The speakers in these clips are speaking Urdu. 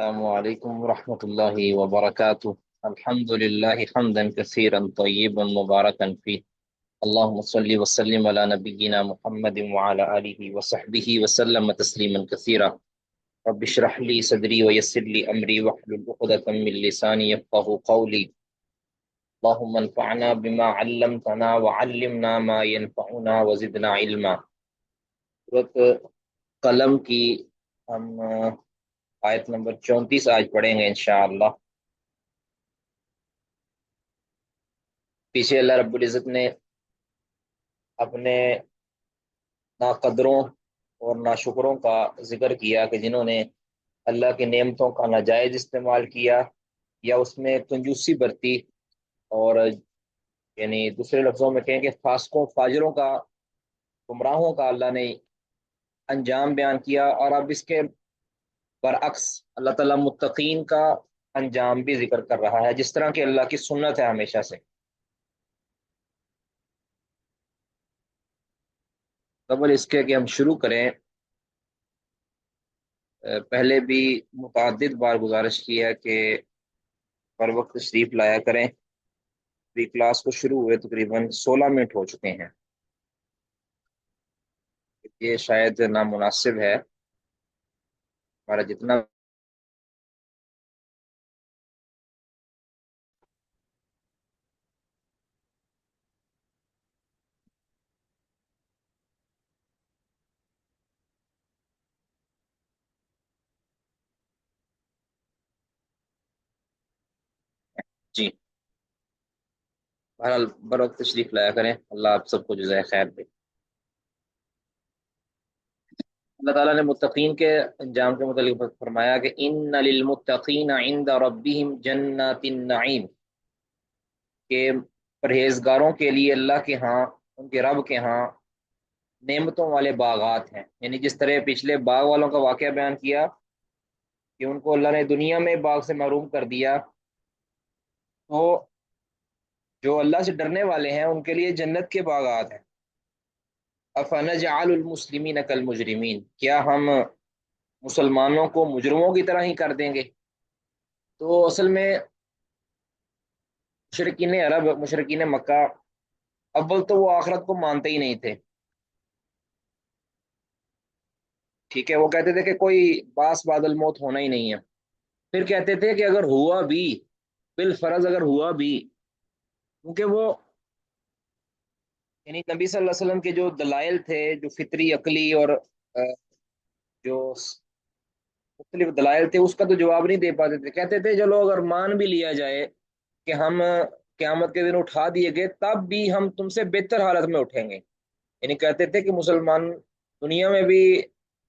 السلام عليكم ورحمة الله وبركاته. الحمد لله حمدا كثيرا طيبا مباركا فيه. اللهم صل وسلم على نبينا محمد وعلى آله وصحبه وسلم تسليما كثيرا. رب اشرح لي صدري ويسر لي أمري واحلل عقدة من لساني يفقه قولي. اللهم انفعنا بما علمتنا وعلمنا ما ينفعنا وزدنا علما. سورۃ قلم کی ہم آیت نمبر 34 آج پڑھیں گے انشاءاللہ۔ پیچھے اللہ رب العزت نے اپنے ناقدروں اور ناشکروں کا ذکر کیا کہ جنہوں نے اللہ کی نعمتوں کا ناجائز استعمال کیا یا اس میں کنجوسی برتی، اور یعنی دوسرے لفظوں میں کہیں کہ فاسقوں فاجروں کا، گمراہوں کا اللہ نے انجام بیان کیا۔ اور اب اس کے برعکس اللہ تعالیٰ متقین کا انجام بھی ذکر کر رہا ہے، جس طرح کہ اللہ کی سنت ہے ہمیشہ سے۔ قبل اس کے کہ ہم شروع کریں، پہلے بھی متعدد بار گزارش کی ہے کہ پر وقت تشریف لایا کریں۔ بھی کلاس کو شروع ہوئے تقریباً 16 منٹ ہو چکے ہیں، یہ شاید نامناسب ہے۔ ہمارا جتنا جی، بہرحال بر وقت تشریف لایا کریں، اللہ آپ سب کو جزائے خیر دے۔ اللہ تعالیٰ نے متقین کے انجام کے متعلق فرمایا کہ ان للمتقین عند ربهم جنات النعیم، کہ پرہیزگاروں کے لیے اللہ کے ہاں، ان کے رب کے ہاں نعمتوں والے باغات ہیں۔ یعنی جس طرح پچھلے باغ والوں کا واقعہ بیان کیا کہ ان کو اللہ نے دنیا میں باغ سے محروم کر دیا، تو جو اللہ سے ڈرنے والے ہیں ان کے لیے جنت کے باغات ہیں۔ افنجعل المسلمین کالمجرمین، کیا ہم مسلمانوں کو مجرموں کی طرح ہی کر دیں گے؟ تو اصل میں مشرکین عرب، مشرکین مکہ، اول تو وہ آخرت کو مانتے ہی نہیں تھے، ٹھیک ہے؟ وہ کہتے تھے کہ کوئی باس بعد الموت ہونا ہی نہیں ہے۔ پھر کہتے تھے کہ اگر ہوا بھی، بالفرض اگر ہوا بھی، کیونکہ وہ یعنی نبی صلی اللہ علیہ وسلم کے جو دلائل تھے، جو فطری عقلی اور جو مختلف دلائل تھے، اس کا تو جواب نہیں دے پاتے تھے۔ کہتے تھے چلو اگر مان بھی لیا جائے کہ ہم قیامت کے دن اٹھا دیے گئے، تب بھی ہم تم سے بہتر حالت میں اٹھیں گے۔ یعنی کہتے تھے کہ مسلمان دنیا میں بھی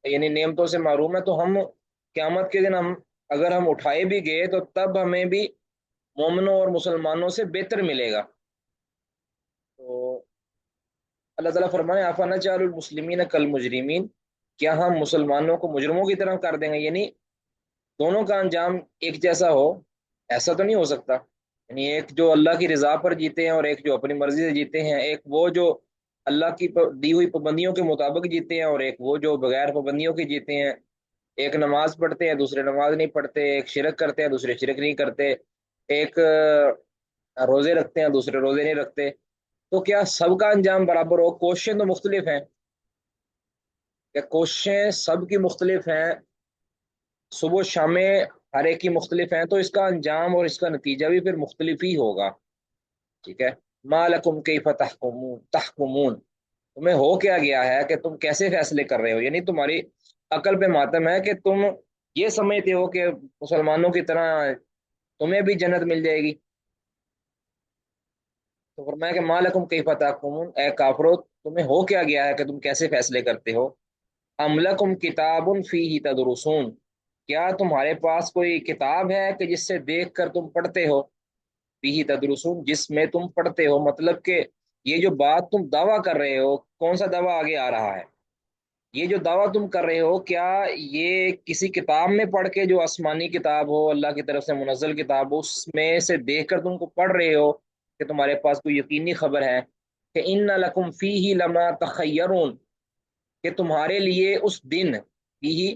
یعنی نعمتوں سے محروم ہے، تو ہم قیامت کے دن اگر ہم اٹھائے بھی گئے تو تب ہمیں بھی مومنوں اور مسلمانوں سے بہتر ملے گا۔ تو اللہ تعالیٰ فرمائے افنجعل المسلمین کالمجرمین، کیا ہم مسلمانوں کو مجرموں کی طرح کر دیں گے؟ یعنی دونوں کا انجام ایک جیسا ہو، ایسا تو نہیں ہو سکتا۔ یعنی ایک جو اللہ کی رضا پر جیتے ہیں اور ایک جو اپنی مرضی سے جیتے ہیں، ایک وہ جو اللہ کی دی ہوئی پابندیوں کے مطابق جیتے ہیں اور ایک وہ جو بغیر پابندیوں کے جیتے ہیں۔ ایک نماز پڑھتے ہیں، دوسرے نماز نہیں پڑھتے، ایک شرک کرتے ہیں، دوسرے شرک نہیں کرتے، ایک روزے رکھتے ہیں، دوسرے روزے نہیں رکھتے۔ تو کیا سب کا انجام برابر ہو؟ کوششیں تو مختلف ہیں، کہ کوششیں سب کی مختلف ہیں، صبح و شام ہر ایک کی مختلف ہیں، تو اس کا انجام اور اس کا نتیجہ بھی پھر مختلف ہی ہوگا، ٹھیک ہے؟ ما لکم کیف تحکمون، تمہیں ہو کیا گیا ہے کہ تم کیسے فیصلے کر رہے ہو؟ یعنی تمہاری عقل پہ ماتم ہے کہ تم یہ سمجھتے ہو کہ مسلمانوں کی طرح تمہیں بھی جنت مل جائے گی۔ تو فرمایا کہ ما لکم کیف تحکمون، اے کافرو تمہیں ہو کیا گیا ہے کہ تم کیسے فیصلے کرتے ہو؟ ام لکم کتاب فیہ تدرسون، کیا تمہارے پاس کوئی کتاب ہے کہ جس سے دیکھ کر تم پڑھتے ہو؟ فیہ تدرسون، جس میں تم پڑھتے ہو، مطلب کہ یہ جو بات تم دعویٰ کر رہے ہو، کون سا دعویٰ آگے آ رہا ہے؟ یہ جو دعویٰ تم کر رہے ہو، کیا یہ کسی کتاب میں پڑھ کے، جو آسمانی کتاب ہو، اللہ کی طرف سے منزل کتاب ہو، اس میں سے دیکھ کر تم کو پڑھ رہے ہو کہ تمہارے پاس کوئی یقینی خبر ہے کہ ان لکم فیہ لما تخیرون، کہ تمہارے لیے اس دن فیہ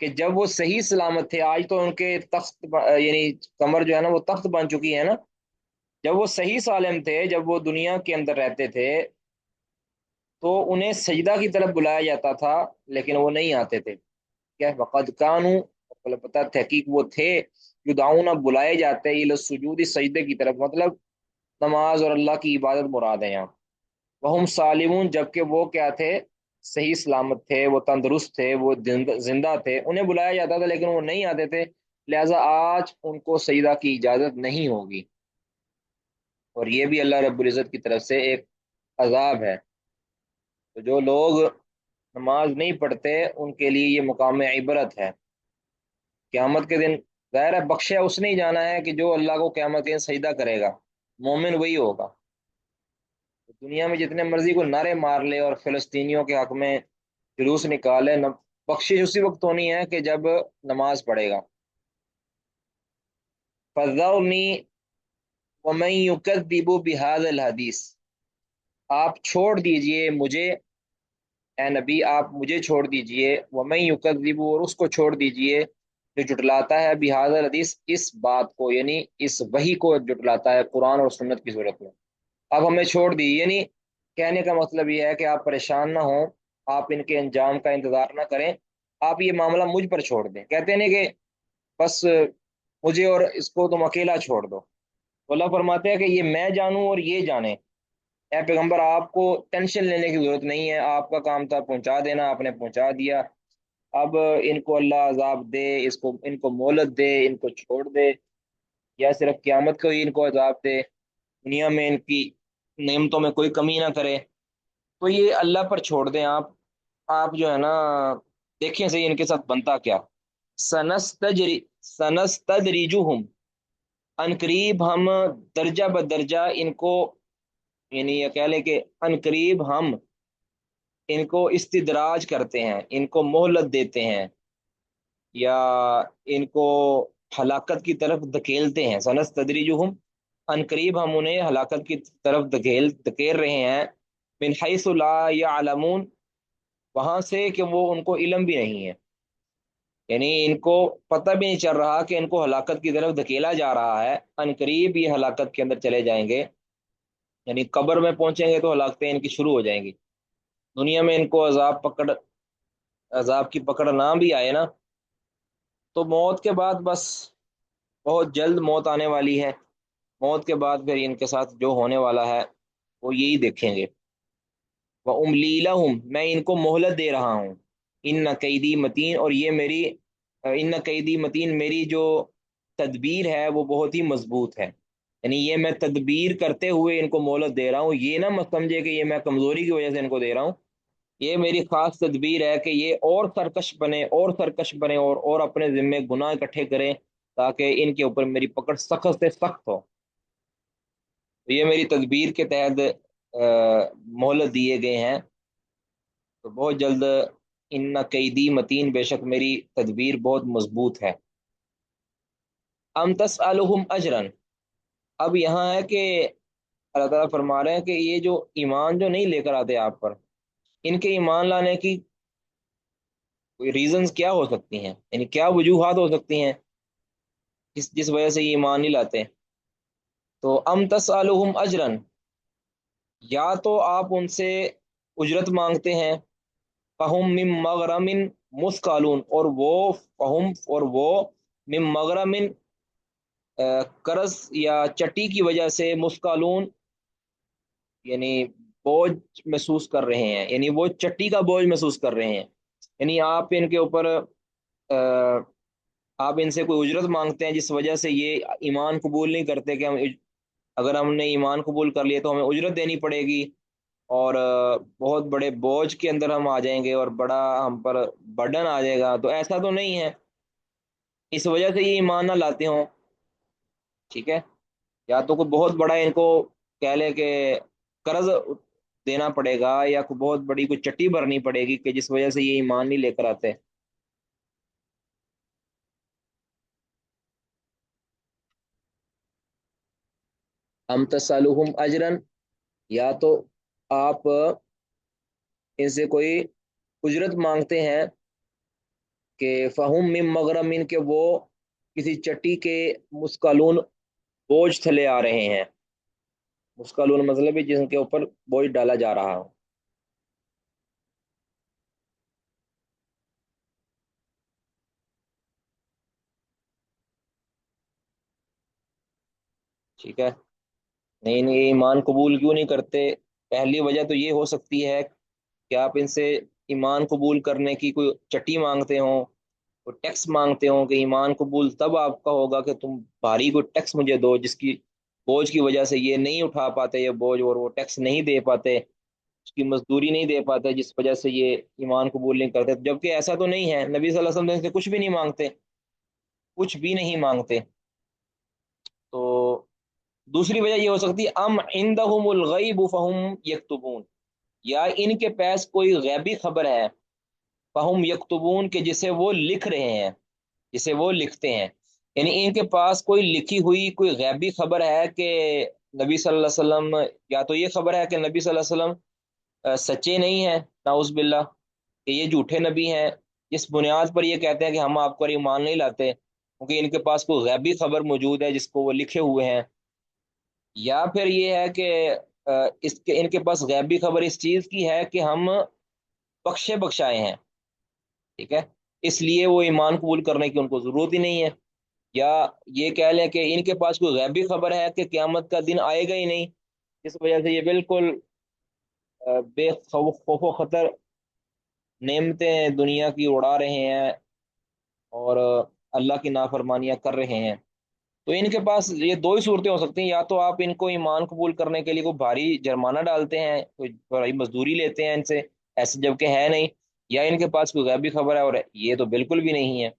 کہ جب وہ صحیح سلامت تھے، آج تو ان کے تخت یعنی کمر جو ہے نا وہ تخت بن چکی ہے نا، جب وہ صحیح سالم تھے، جب وہ دنیا کے اندر رہتے تھے، تو انہیں سجدہ کی طرف بلایا جاتا تھا، لیکن وہ نہیں آتے تھے. کیا وقد کانو، پتہ تحقیق وہ تھے، یدعون بلائے جاتے الی السجود سجدے کی طرف، مطلب نماز اور اللہ کی عبادت مراد ہے یہاں. وہم سالمون، جبکہ وہ کیا تھے؟ صحیح سلامت تھے، وہ تندرست تھے، وہ زندہ تھے، انہیں بلایا جاتا تھا لیکن وہ نہیں آتے تھے، لہذا آج ان کو سجدہ کی اجازت نہیں ہوگی. اور یہ بھی اللہ رب العزت کی طرف سے ایک عذاب ہے. تو جو لوگ نماز نہیں پڑھتے ان کے لیے یہ مقام عبرت ہے قیامت کے دن. ظاہر ہے بخشے اس نے ہی جانا ہے کہ جو اللہ کو قیامت کے دن سجدہ کرے گا، مومن وہی ہوگا. دنیا میں جتنے مرضی کو نعرے مار لے اور فلسطینیوں کے حق میں جلوس نکالے، بخشش اسی وقت ہونی ہے کہ جب نماز پڑھے گا. فَذَرْنِي وَمَن يُكَذِّبُ بِهَذَا الْحَدِيثِ، آپ چھوڑ دیجئے مجھے، اے نبی آپ مجھے چھوڑ دیجئے، وَمَن يُكَذِّبُ، اور اس کو چھوڑ دیجئے جو جٹلاتا ہے، بِهَذَا الْحَدِيثِ، اس بات کو، یعنی اس وحی کو جٹلاتا ہے قرآن اور سنت کی صورت میں. آپ ہمیں چھوڑ دی، یعنی کہنے کا مطلب یہ ہے کہ آپ پریشان نہ ہوں، آپ ان کے انجام کا انتظار نہ کریں، آپ یہ معاملہ مجھ پر چھوڑ دیں. کہتے ہیں کہ بس مجھے اور اس کو تم اکیلا چھوڑ دو. اللہ فرماتے ہیں کہ یہ میں جانوں اور یہ جانے. اے پیغمبر آپ کو ٹینشن لینے کی ضرورت نہیں ہے، آپ کا کام تھا پہنچا دینا، آپ نے پہنچا دیا. اب ان کو اللہ عذاب دے، ان کو مہلت دے، ان کو چھوڑ دے، یا صرف قیامت کو ہی ان کو عذاب دے، دنیا میں ان کی نعمتوں میں کوئی کمی نہ کرے، تو یہ اللہ پر چھوڑ دیں. آپ جو ہے نا دیکھیں صحیح ان کے ساتھ بنتا کیا. سنستدریجہم، ان قریب ہم درجہ بدرجہ ان کو، یعنی یہ کہہ لیں کہ ان قریب ہم ان کو استدراج کرتے ہیں، ان کو مہلت دیتے ہیں، یا ان کو ہلاکت کی طرف دھکیلتے ہیں. سنستدریجہم، ان قریب ہم انہیں ہلاکت کی طرف دھکیل رہے ہیں، من حیث لا یعلمون، وہاں سے کہ وہ ان کو علم بھی نہیں ہے، یعنی ان کو پتہ بھی نہیں چل رہا کہ ان کو ہلاکت کی طرف دھکیلا جا رہا ہے. ان قریب یہ ہلاکت کے اندر چلے جائیں گے، یعنی قبر میں پہنچیں گے تو ہلاکتیں ان کی شروع ہو جائیں گی. دنیا میں ان کو عذاب کی پکڑ نہ بھی آئے نا، تو موت کے بعد بس بہت جلد موت آنے والی ہے. موت کے بعد پھر ان کے ساتھ جو ہونے والا ہے وہ یہی دیکھیں گے. وَأُمْلِي لَهُمْ، میں ان کو مہلت دے رہا ہوں. ان قیدی متین، اور یہ میری ان قیدی متین، میری جو تدبیر ہے وہ بہت ہی مضبوط ہے. یعنی یہ میں تدبیر کرتے ہوئے ان کو مہلت دے رہا ہوں، یہ نہ مت سمجھے کہ یہ میں کمزوری کی وجہ سے ان کو دے رہا ہوں. یہ میری خاص تدبیر ہے کہ یہ اور سرکش بنے، اور سرکش بنے، اور اپنے ذمے گناہ اکٹھے کریں، تاکہ ان کے اوپر میری پکڑ سخت سے سخت ہو. تو یہ میری تدبیر کے تحت مہلت دیے گئے ہیں. تو بہت جلد ان قیدی متین، بے شک میری تدبیر بہت مضبوط ہے. ام تسألہم اجرا، اب یہاں ہے کہ اللہ تعالیٰ فرما رہے ہیں کہ یہ جو ایمان جو نہیں لے کر آتے آپ پر، ان کے ایمان لانے کی کوئی ریزنز کیا ہو سکتی ہیں، یعنی کیا وجوہات ہو سکتی ہیں جس وجہ سے یہ ایمان نہیں لاتے. تو ام تسألہم اجرا، یا تو آپ ان سے اجرت مانگتے ہیں، فہم من مغرم مثقالون، اور وہ من مغرم قرض یا چٹی کی وجہ سے، مثقالون یعنی بوجھ محسوس کر رہے ہیں، یعنی وہ چٹی کا بوجھ محسوس کر رہے ہیں. یعنی آپ ان کے اوپر آپ ان سے کوئی اجرت مانگتے ہیں جس وجہ سے یہ ایمان قبول نہیں کرتے کہ اگر ہم نے ایمان قبول کر لیا تو ہمیں اجرت دینی پڑے گی، اور بہت بڑے بوجھ کے اندر ہم آ جائیں گے اور بڑا ہم پر برڈن آ جائے گا. تو ایسا تو نہیں ہے، اس وجہ سے یہ ایمان نہ لاتے ہوں. ٹھیک ہے، یا تو کوئی بہت بڑا ان کو کہہ لے کہ قرض دینا پڑے گا، یا کوئی بہت بڑی کوئی چٹی بھرنی پڑے گی کہ جس وجہ سے یہ ایمان نہیں لے کر آتے. ام تسالہم اجرن، یا تو آپ ان سے کوئی اجرت مانگتے ہیں کہ فہم من مغرمین کے وہ کسی چٹی کے مسکلون بوجھ تھلے آ رہے ہیں. مسکلون مطلب ہے جن کے اوپر بوجھ ڈالا جا رہا ہو. ٹھیک ہے. نہیں نہیں، ایمان قبول کیوں نہیں کرتے؟ پہلی وجہ تو یہ ہو سکتی ہے کہ آپ ان سے ایمان قبول کرنے کی کوئی چٹی مانگتے ہوں، کوئی ٹیکس مانگتے ہوں کہ ایمان قبول تب آپ کا ہوگا کہ تم بھاری کوئی ٹیکس مجھے دو، جس کی بوجھ کی وجہ سے یہ نہیں اٹھا پاتے یہ بوجھ، اور وہ ٹیکس نہیں دے پاتے، اس کی مزدوری نہیں دے پاتے، جس وجہ سے یہ ایمان قبول نہیں کرتے. جبکہ ایسا تو نہیں ہے، نبی صلی اللہ علیہ وسلم سے کچھ بھی نہیں مانگتے، کچھ بھی نہیں مانگتے. تو دوسری وجہ یہ ہو سکتی ہے ام عندهم الغیب فہم یکتبون، یا ان کے پاس کوئی غیبی خبر ہے، فہم یکتبون کے جسے وہ لکھ رہے ہیں، جسے وہ لکھتے ہیں. یعنی ان کے پاس کوئی لکھی ہوئی کوئی غیبی خبر ہے کہ نبی صلی اللہ علیہ وسلم، یا تو یہ خبر ہے کہ نبی صلی اللہ علیہ وسلم سچے نہیں ہیں، نعوذ باللہ، کہ یہ جھوٹے نبی ہیں، جس بنیاد پر یہ کہتے ہیں کہ ہم آپ پر ایمان نہیں لاتے، کیونکہ ان کے پاس کوئی غیبی خبر موجود ہے جس کو وہ لکھے ہوئے ہیں. یا پھر یہ ہے کہ ان کے پاس غیبی خبر اس چیز کی ہے کہ ہم بخشے بخشائے ہیں. ٹھیک ہے، اس لیے وہ ایمان قبول کرنے کی ان کو ضرورت ہی نہیں ہے. یا یہ کہہ لیں کہ ان کے پاس کوئی غیبی خبر ہے کہ قیامت کا دن آئے گا ہی نہیں، اس وجہ سے یہ بالکل بے خوف و خطر نعمتیں دنیا کی اڑا رہے ہیں اور اللہ کی نافرمانیاں کر رہے ہیں. تو ان کے پاس یہ دو ہی صورتیں ہو سکتی ہیں، یا تو آپ ان کو ایمان قبول کرنے کے لیے کوئی بھاری جرمانہ ڈالتے ہیں، کوئی بھاری مزدوری لیتے ہیں ان سے، ایسے جب کہ ہے نہیں، یا ان کے پاس کوئی غیبی خبر ہے اور یہ تو بالکل بھی نہیں ہے.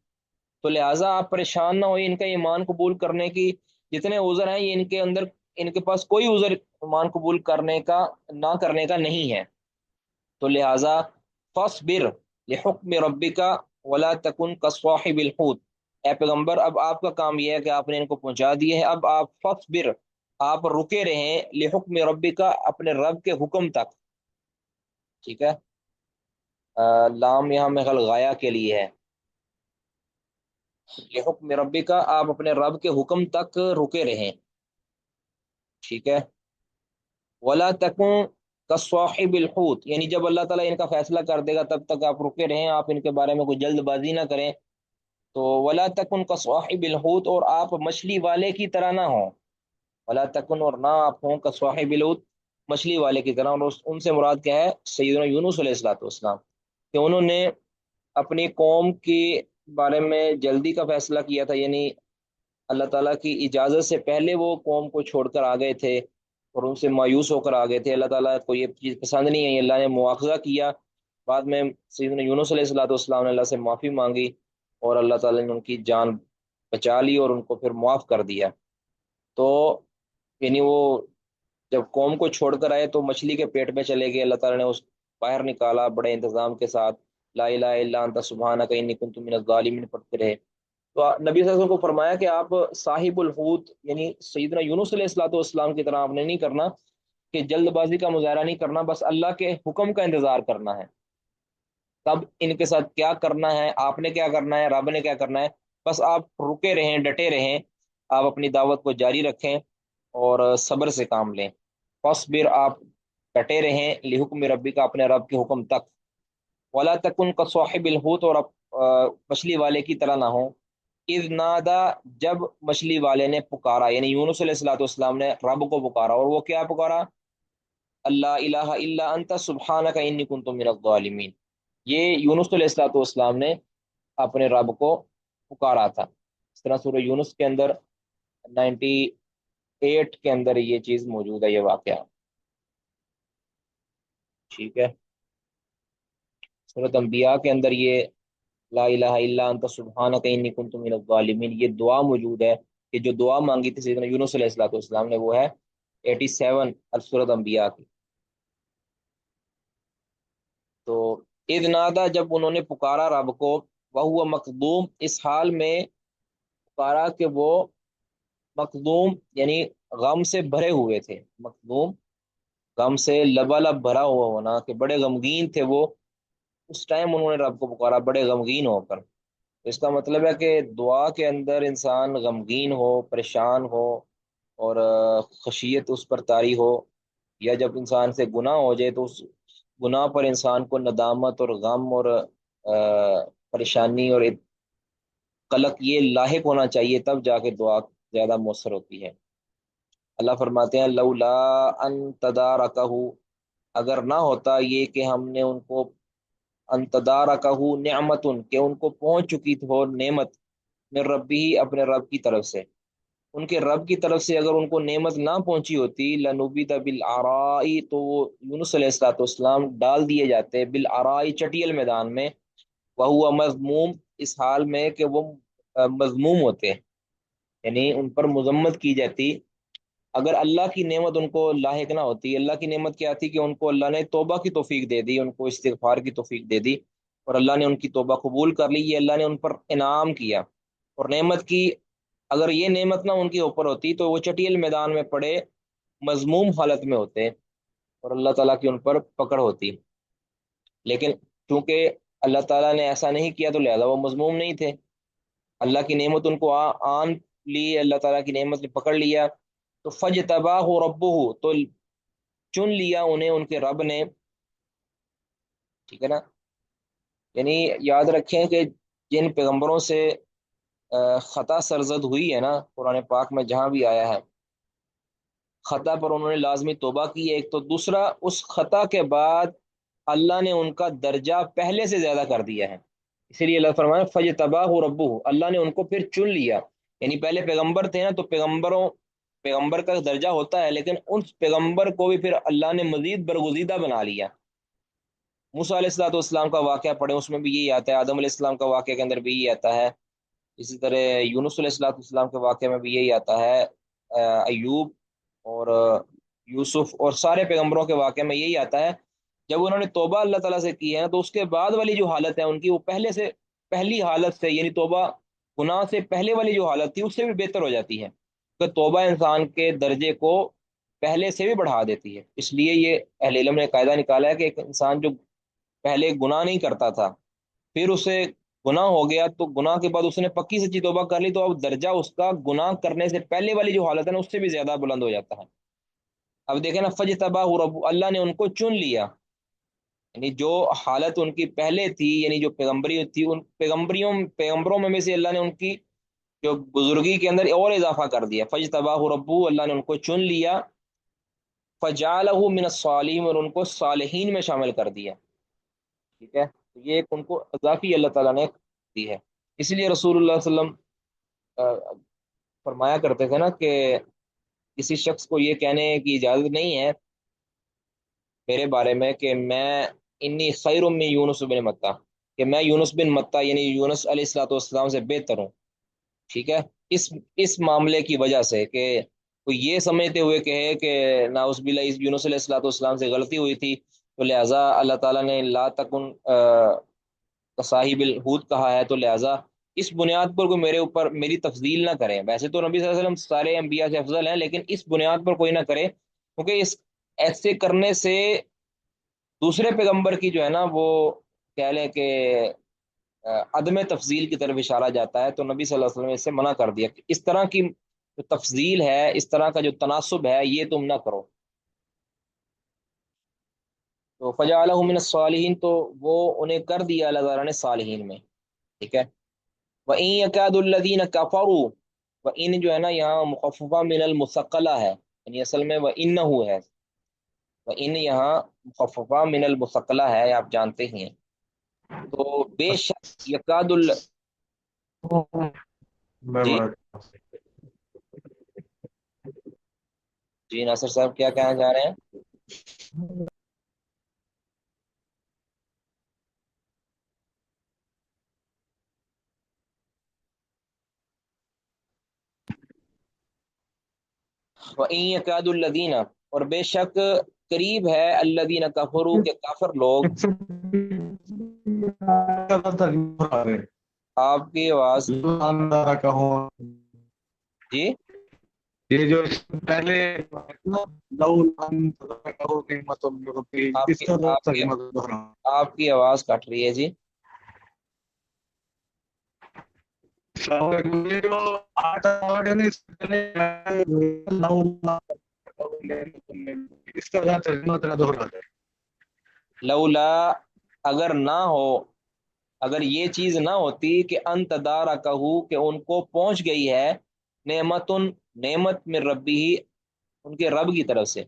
تو لہٰذا آپ پریشان نہ ہوئے، ان کا ایمان قبول کرنے کی جتنے عذر ہیں یہ ان کے اندر، ان کے پاس کوئی عذر ایمان قبول کرنے کا نہ کرنے کا نہیں ہے. تو لہٰذا فاصبر لحکم ربک ولا تکن کصاحب الحوت، اے پیغمبر اب آپ کا کام یہ ہے کہ آپ نے ان کو پہنچا دیے ہیں، اب آپ فاصبر، آپ رکے رہیں، لحکم ربک اپنے رب کے حکم تک. ٹھیک ہے، لام یہاں میں غایا کے لیے ہے. لحکم ربک آپ اپنے رب کے حکم تک رکے رہیں. ٹھیک ہے. ولا تکن کصاحب الحوت، یعنی جب اللہ تعالیٰ ان کا فیصلہ کر دے گا تب تک آپ رکے رہیں، آپ ان کے بارے میں کوئی جلد بازی نہ کریں. تو ولا تکن کصاحب الحوت، اور آپ مچھلی والے کی طرح نہ ہوں. ولا تکن، اور نہ آپ ہوں کصاحب الحوت، مچھلی والے کی طرح. اور ان سے مراد کیا ہے؟ سیدنا یونس علیہ الصلوۃ والسلام، کہ انہوں نے اپنی قوم کے بارے میں جلدی کا فیصلہ کیا تھا، یعنی اللہ تعالیٰ کی اجازت سے پہلے وہ قوم کو چھوڑ کر آ گئے تھے اور ان سے مایوس ہو کر آ گئے تھے. اللہ تعالیٰ کو یہ چیز پسند نہیں ہے، اللہ نے مواخذہ کیا. بعد میں سیدنا یونس علیہ الصلوۃ والسلام نے اللہ سے معافی مانگی اور اللہ تعالیٰ نے ان کی جان بچا لی اور ان کو پھر معاف کر دیا. تو یعنی وہ جب قوم کو چھوڑ کر آئے تو مچھلی کے پیٹ میں چلے گئے، اللہ تعالیٰ نے اس باہر نکالا بڑے انتظام کے ساتھ، لا الہ الا انت سبحانک انی کنت من الظالمین پڑھتے رہے. تو نبی صلی اللہ علیہ وسلم کو فرمایا کہ آپ صاحب الحوت یعنی سیدنا یونس علیہ الصلوۃ والسلام کی طرح آپ نے نہیں کرنا کہ جلد بازی کا مظاہرہ نہیں کرنا، بس اللہ کے حکم کا انتظار کرنا ہے. تب ان کے ساتھ کیا کرنا ہے، آپ نے کیا کرنا ہے، رب نے کیا کرنا ہے، بس آپ رکے رہیں، ڈٹے رہیں، آپ اپنی دعوت کو جاری رکھیں اور صبر سے کام لیں. فاصبر، آپ ڈٹے رہیں، لحکم ربی کا، اپنے رب کے حکم تک. ولا تکن کصاحب الحوت، اور مچھلی والے کی طرح نہ ہو. اذ نادا، جب مچھلی والے نے پکارا، یعنی یونس علیہ الصلوۃ والسلام نے رب کو پکارا، اور وہ کیا پکارا؟ اللہ الہ الا انت سبحانک انی کنت من الظالمین. یہ یونس علیہ الصلوۃ والسلام نے اپنے رب کو پکارا تھا. اس طرح سورہ یونس کے اندر 98 کے اندر یہ چیز موجود ہے، یہ واقعہ. ٹھیک ہے. سورۃ انبیاء کے اندر یہ لا الہ الا انت سبحانک انی کنت من الظالمین، یہ دعا موجود ہے کہ جو دعا مانگی تھی سیدنا یونس علیہ الصلوۃ والسلام نے، وہ ہے 87 سورۃ انبیاء کی. تو اذ نادا، جب انہوں نے پکارا رب کو، وہو مکظوم، اس حال میں پکارا کہ وہ مخدوم یعنی غم سے بھرے ہوئے تھے. مخدوم، غم سے لبالب بھرا ہوا ہونا، کہ بڑے غمگین تھے وہ. اس ٹائم انہوں نے رب کو پکارا بڑے غمگین ہو کر. اس کا مطلب ہے کہ دعا کے اندر انسان غمگین ہو، پریشان ہو، اور خشیت اس پر طاری ہو، یا جب انسان سے گناہ ہو جائے تو اس گناہ پر انسان کو ندامت اور غم اور پریشانی اور قلق یہ لاحق ہونا چاہیے، تب جا کے دعا زیادہ مؤثر ہوتی ہے۔ اللہ فرماتے ہیں لولا ان تدارکہ، اگر نہ ہوتا یہ کہ ہم نے ان کو ان تدارکہ نعمت، کہ ان کو پہنچ چکی ہو نعمت، من ربی، اپنے رب کی طرف سے، ان کے رب کی طرف سے اگر ان کو نعمت نہ پہنچی ہوتی، لنبذ بالعراء، تو وہ یونس علیہ الصلوۃ والسلام ڈال دیے جاتے بالعراء، چٹیل میدان میں، وہو مذموم، اس حال میں کہ وہ مذموم ہوتے، یعنی ان پر مذمت کی جاتی۔ اگر اللہ کی نعمت ان کو لاحق نہ ہوتی، اللہ کی نعمت کیا تھی کہ ان کو اللہ نے توبہ کی توفیق دے دی، ان کو استغفار کی توفیق دے دی، اور اللہ نے ان کی توبہ قبول کر لی، یہ اللہ نے ان پر انعام کیا اور نعمت کی۔ اگر یہ نعمت نہ ان کے اوپر ہوتی تو وہ چٹیل میدان میں پڑے مذموم حالت میں ہوتے، اور اللہ تعالیٰ کی ان پر پکڑ ہوتی، لیکن چونکہ اللہ تعالیٰ نے ایسا نہیں کیا تو لہذا وہ مذموم نہیں تھے۔ اللہ کی نعمت ان کو آن لی، اللہ تعالیٰ کی نعمت نے پکڑ لیا، تو فجتباہ ربہ، تو چن لیا انہیں ان کے رب نے، ٹھیک ہے نا؟ یعنی یاد رکھیں کہ جن پیغمبروں سے خطا سرزد ہوئی ہے نا، قرآن پاک میں جہاں بھی آیا ہے، خطا پر انہوں نے لازمی توبہ کی ہے ایک، تو دوسرا اس خطا کے بعد اللہ نے ان کا درجہ پہلے سے زیادہ کر دیا ہے، اسی لیے اللہ فرمایا فجتباہ ربہ، اللہ نے ان کو پھر چن لیا، یعنی پہلے پیغمبر تھے نا تو پیغمبر کا درجہ ہوتا ہے، لیکن اس پیغمبر کو بھی پھر اللہ نے مزید برگزیدہ بنا لیا۔ موسیٰ علیہ الصلوۃ والسلام کا واقعہ پڑھیں، اس میں بھی یہی آتا ہے، آدم علیہ السلام کا واقعہ کے اندر بھی یہی آتا ہے، اسی طرح یونس علیہ الصلوۃ والسلام کے واقعے میں بھی یہی آتا ہے، ایوب اور یوسف اور سارے پیغمبروں کے واقعے میں یہی آتا ہے، جب انہوں نے توبہ اللہ تعالیٰ سے کی ہے تو اس کے بعد والی جو حالت ہے ان کی، وہ پہلے سے پہلی حالت سے، یعنی توبہ گناہ سے پہلے والی جو حالت تھی اس سے بھی بہتر ہو جاتی ہے، کہ توبہ انسان کے درجے کو پہلے سے بھی بڑھا دیتی ہے۔ اس لیے یہ اہل علم نے قاعدہ نکالا ہے کہ ایک انسان جو پہلے گناہ نہیں کرتا تھا، پھر اسے گناہ ہو گیا، تو گناہ کے بعد اس نے پکی سچی توبہ کر لی، تو اب درجہ اس کا گناہ کرنے سے پہلے والی جو حالت ہے نا اس سے بھی زیادہ بلند ہو جاتا ہے۔ اب دیکھیں نا، فجتباہ رب، اللہ نے ان کو چن لیا، یعنی جو حالت ان کی پہلے تھی، یعنی جو پیغمبری تھی، ان پیغمبروں میں سے اللہ نے ان کی جو بزرگی کے اندر اور اضافہ کر دیا، فجتباہ ربو، اللہ نے ان کو چن لیا، فجعلہ من الصالحین، اور ان کو صالحین میں شامل کر دیا، ٹھیک ہے؟ تو یہ ایک ان کو اضافی اللہ تعالیٰ نے دی ہے۔ اس لیے رسول اللہ صلی اللہ علیہ وسلم فرمایا کرتے تھے نا کہ کسی شخص کو یہ کہنے کی اجازت نہیں ہے میرے بارے میں کہ میں انی خیر من یونس بن متا، کہ میں یونس بن متا یعنی یونس علیہ الصلوۃ والسلام سے بہتر ہوں، ٹھیک ہے؟ اس اس معاملے کی وجہ سے کہ وہ یہ سمجھتے ہوئے کہے کہ ناؤز باللہ یونس علیہ الصلوۃ والسلام سے غلطی ہوئی تھی، تو لہٰذا اللہ تعالیٰ نے لا تکن صاحب الحوت کہا ہے، تو لہٰذا اس بنیاد پر کوئی میرے اوپر میری تفضیل نہ کرے۔ ویسے تو نبی صلی اللہ علیہ وسلم سارے انبیاء سے افضل ہیں، لیکن اس بنیاد پر کوئی نہ کرے، کیونکہ اس ایسے کرنے سے دوسرے پیغمبر کی جو ہے نا وہ کہہ لیں کہ عدم تفضیل کی طرف اشارہ جاتا ہے، تو نبی صلی اللہ علیہ وسلم نے اس سے منع کر دیا کہ اس طرح کی جو تفضیل ہے، اس طرح کا جو تناسب ہے، یہ تم نہ کرو۔ تو فجعلہ من الصالحین، تو وہ انہیں کر دیا اللہ تعالیٰ نے صالحین میں، ٹھیک ہے؟ وَإِن يَكَادُ الَّذِينَ كَفَرُوا، وَإِن جو ہے نا یہاں مخففہ من المثقلہ ہے، یعنی اصل میں وَإِنَّهُ ہے، وَإِن یہاں مخففہ من المثقلہ ہے، آپ جانتے ہی ہیں، تو بے شک یکاد میں جی بڑا جی ناصر صاحب کیا کہنا چاہ رہے ہیں؟ وَإِن يَكَادُ الَّذِينَ، اور بے شک قریب ہے الذین کفروا، کے کافر لوگ، آپ کی آواز، جی یہ جو اس سے پہلے لو مطلب آپ اس کی کا آپ کی آپ کی آواز کٹ رہی ہے جی۔ السلام علیکم۔ یہ جو آٹھ آٹھ ہے نا، اس اس کا ترجمہ ذرا دوہرا دیں۔ لولا، اگر نہ ہو، اگر یہ چیز نہ ہوتی کہ انت دارا کہو کہ ان کو پہنچ گئی ہے نعمت، نعمت من ربی ہی، ان کے رب کی طرف سے۔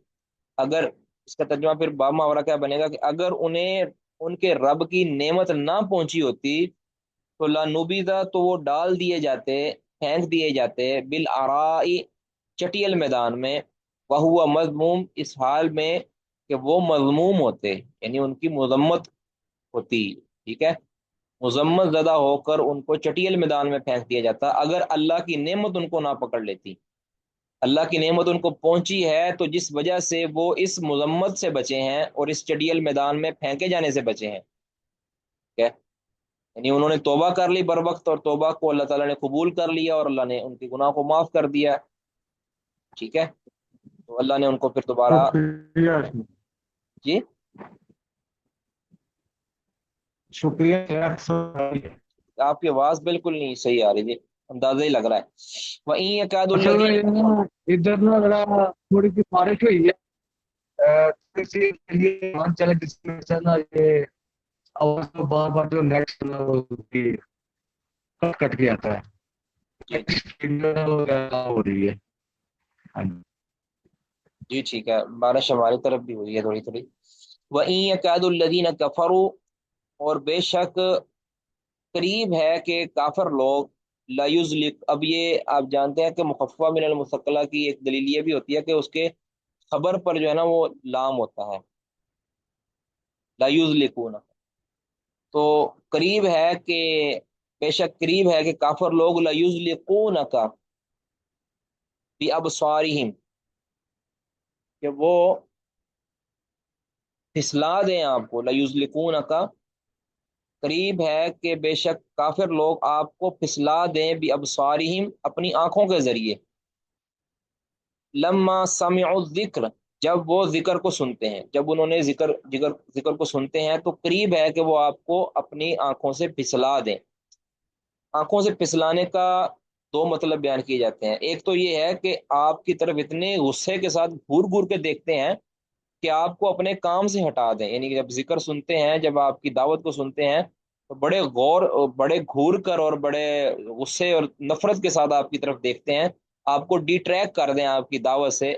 اگر اس کا ترجمہ پھر باب محاورہ کیا بنے گا کہ اگر انہیں ان کے رب کی نعمت نہ پہنچی ہوتی تو لانوبیدا، تو وہ ڈال دیے جاتے، پھینک دیے جاتے، بالآرائی، چٹیل میدان میں، وہ مذموم، اس حال میں کہ وہ مذموم ہوتے، یعنی ان کی مذمت ہوتی، ٹھیک ہے، مذمت زدہ ہو کر ان کو چٹیل میدان میں پھینک دیا جاتا اگر اللہ کی نعمت ان کو نہ پکڑ لیتی۔ اللہ کی نعمت ان کو پہنچی ہے تو جس وجہ سے وہ اس مذمت سے بچے ہیں اور اس چٹیل میدان میں پھینکے جانے سے بچے ہیں، ٹھیک ہے، یعنی انہوں نے توبہ کر لی بر وقت، اور توبہ کو اللہ تعالیٰ نے قبول کر لیا اور اللہ نے ان کے گناہ کو معاف کر دیا، ٹھیک ہے، تو اللہ نے ان کو پھر دوبارہ، شکریہ، جی شکریہ خیر۔ آپ کی آواز بالکل نہیں صحیح آ رہی تھی، اندازہ ہی لگ رہا ہے۔ وَإِن يَكَادُ اصل میں الَّذِينَ، یہ نا ادھر نا ذرا تھوڑی سی بارش ہوئی ہے، اسی کے لیے مان چلے جس میں سے نا یہ آواز کو بار بار جو نیٹ کٹ کٹ کے آتا جی ہے، ہو رہی ہے۔ ہاں جی۔ جی ٹھیک ہے، بارش ہماری طرف بھی ہوئی ہے تھوڑی تھوڑی۔ وَإِن يَكَادُ الَّذِينَ كَفَرُوا، اور بے شک قریب ہے کہ کافر لوگ، لا یزلق، اب یہ آپ جانتے ہیں کہ مخففہ من المثقلہ کی ایک دلیل یہ بھی ہوتی ہے کہ اس کے خبر پر جو ہے نا وہ لام ہوتا ہے، لا یزلقون، تو قریب ہے کہ، بے شک قریب ہے کہ کافر لوگ لا یزلقونک بِأَبْصَارِهِمْ، کہ وہ پھسلا دیں آپ کو، لا یزلقونک، قریب ہے کہ بے شک کافر لوگ آپ کو پھسلا دیں بِأَبْصَارِهِمْ، اپنی آنکھوں کے ذریعے، لما سمعوا الذکر، جب وہ ذکر کو سنتے ہیں، جب انہوں نے ذکر کو سنتے ہیں تو قریب ہے کہ وہ آپ کو اپنی آنکھوں سے پھسلا دیں۔ آنکھوں سے پھسلانے کا دو مطلب بیان کیے جاتے ہیں، ایک تو یہ ہے کہ آپ کی طرف اتنے غصے کے ساتھ گھور گھور کے دیکھتے ہیں کہ آپ کو اپنے کام سے ہٹا دیں، یعنی کہ جب ذکر سنتے ہیں، جب آپ کی دعوت کو سنتے ہیں تو بڑے غور، بڑے گھور کر اور بڑے غصے اور نفرت کے ساتھ آپ کی طرف دیکھتے ہیں، آپ کو ڈی ٹریک کر دیں آپ کی دعوت سے،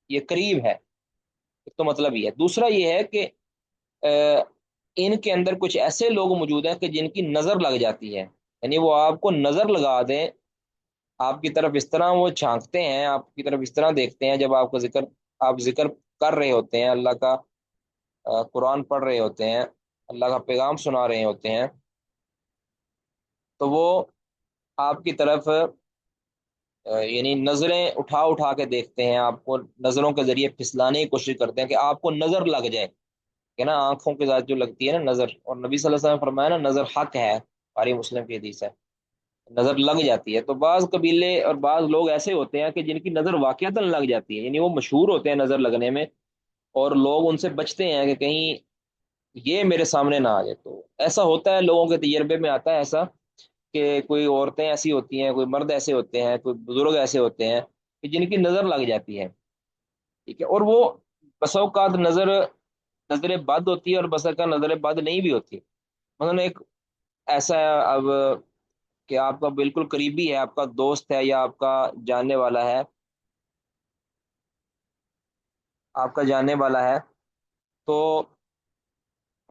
یہ قریب ہے، ایک تو مطلب یہ ہے۔ دوسرا یہ ہے کہ ان کے اندر کچھ ایسے لوگ موجود ہیں کہ جن کی نظر لگ جاتی ہے، یعنی وہ آپ کو نظر لگا دیں، آپ کی طرف اس طرح وہ جھانکتے ہیں، آپ کی طرف اس طرح دیکھتے ہیں جب آپ کا آپ ذکر کر رہے ہوتے ہیں، اللہ کا قرآن پڑھ رہے ہوتے ہیں، اللہ کا پیغام سنا رہے ہوتے ہیں، تو وہ آپ کی طرف یعنی نظریں اٹھا اٹھا کے دیکھتے ہیں، آپ کو نظروں کے ذریعے پھسلانے کی کوشش کرتے ہیں کہ آپ کو نظر لگ جائے، کہ نا آنکھوں کے ساتھ جو لگتی ہے نا نظر، اور نبی صلی اللہ علیہ وسلم نے فرمایا نا نظر حق ہے، بخاری مسلم کی حدیث ہے، نظر لگ جاتی ہے۔ تو بعض قبیلے اور بعض لوگ ایسے ہوتے ہیں کہ جن کی نظر واقعتاً لگ جاتی ہے، یعنی وہ مشہور ہوتے ہیں نظر لگنے میں، اور لوگ ان سے بچتے ہیں کہ کہیں یہ میرے سامنے نہ آ جائے۔ تو ایسا ہوتا ہے، لوگوں کے تجربے میں آتا ہے ایسا کہ کوئی عورتیں ایسی ہوتی ہیں، کوئی مرد ایسے ہوتے ہیں، کوئی بزرگ ایسے ہوتے ہیں کہ جن کی نظر لگ جاتی ہے، ٹھیک ہے، اور وہ بسا اوقات نظر بد ہوتی ہے اور بسا کا نظر بد نہیں بھی ہوتی، مثلا ایک ایسا ہے اب کہ آپ کا بالکل قریبی ہے، آپ کا دوست ہے یا آپ کا جاننے والا ہے، آپ کا جاننے والا ہے، تو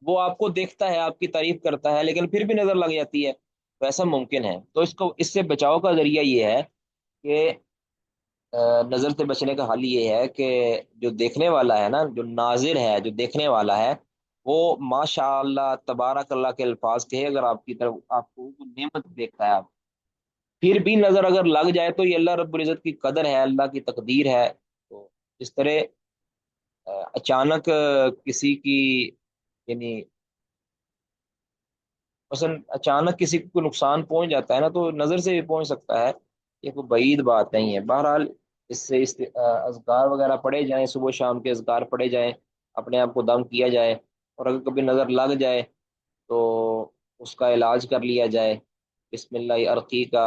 وہ آپ کو دیکھتا ہے، آپ کی تعریف کرتا ہے، لیکن پھر بھی نظر لگ جاتی ہے، تو ایسا ممکن ہے، تو اس سے بچاؤ کا ذریعہ یہ ہے کہ نظر سے بچنے کا حل یہ ہے کہ جو دیکھنے والا ہے نا، جو ناظر ہے، جو دیکھنے والا ہے، وہ ماشاء اللہ تبارک اللہ کے الفاظ کہے اگر آپ کی طرف، آپ کو وہ نعمت دیکھتا ہے، آپ پھر بھی نظر اگر لگ جائے تو یہ اللہ رب العزت کی قدر ہے، اللہ کی تقدیر ہے۔ تو اس طرح اچانک کسی کی، یعنی مثلا اچانک کسی کو نقصان پہنچ جاتا ہے نا، تو نظر سے بھی پہنچ سکتا ہے، یہ کوئی بعید بات نہیں ہے۔ بہرحال اس سے اذکار وغیرہ پڑھے جائیں، صبح شام کے اذکار پڑھے جائیں، اپنے آپ کو دم کیا جائے، اور اگر کبھی نظر لگ جائے تو اس کا علاج کر لیا جائے، بسم اللہ عرقی کا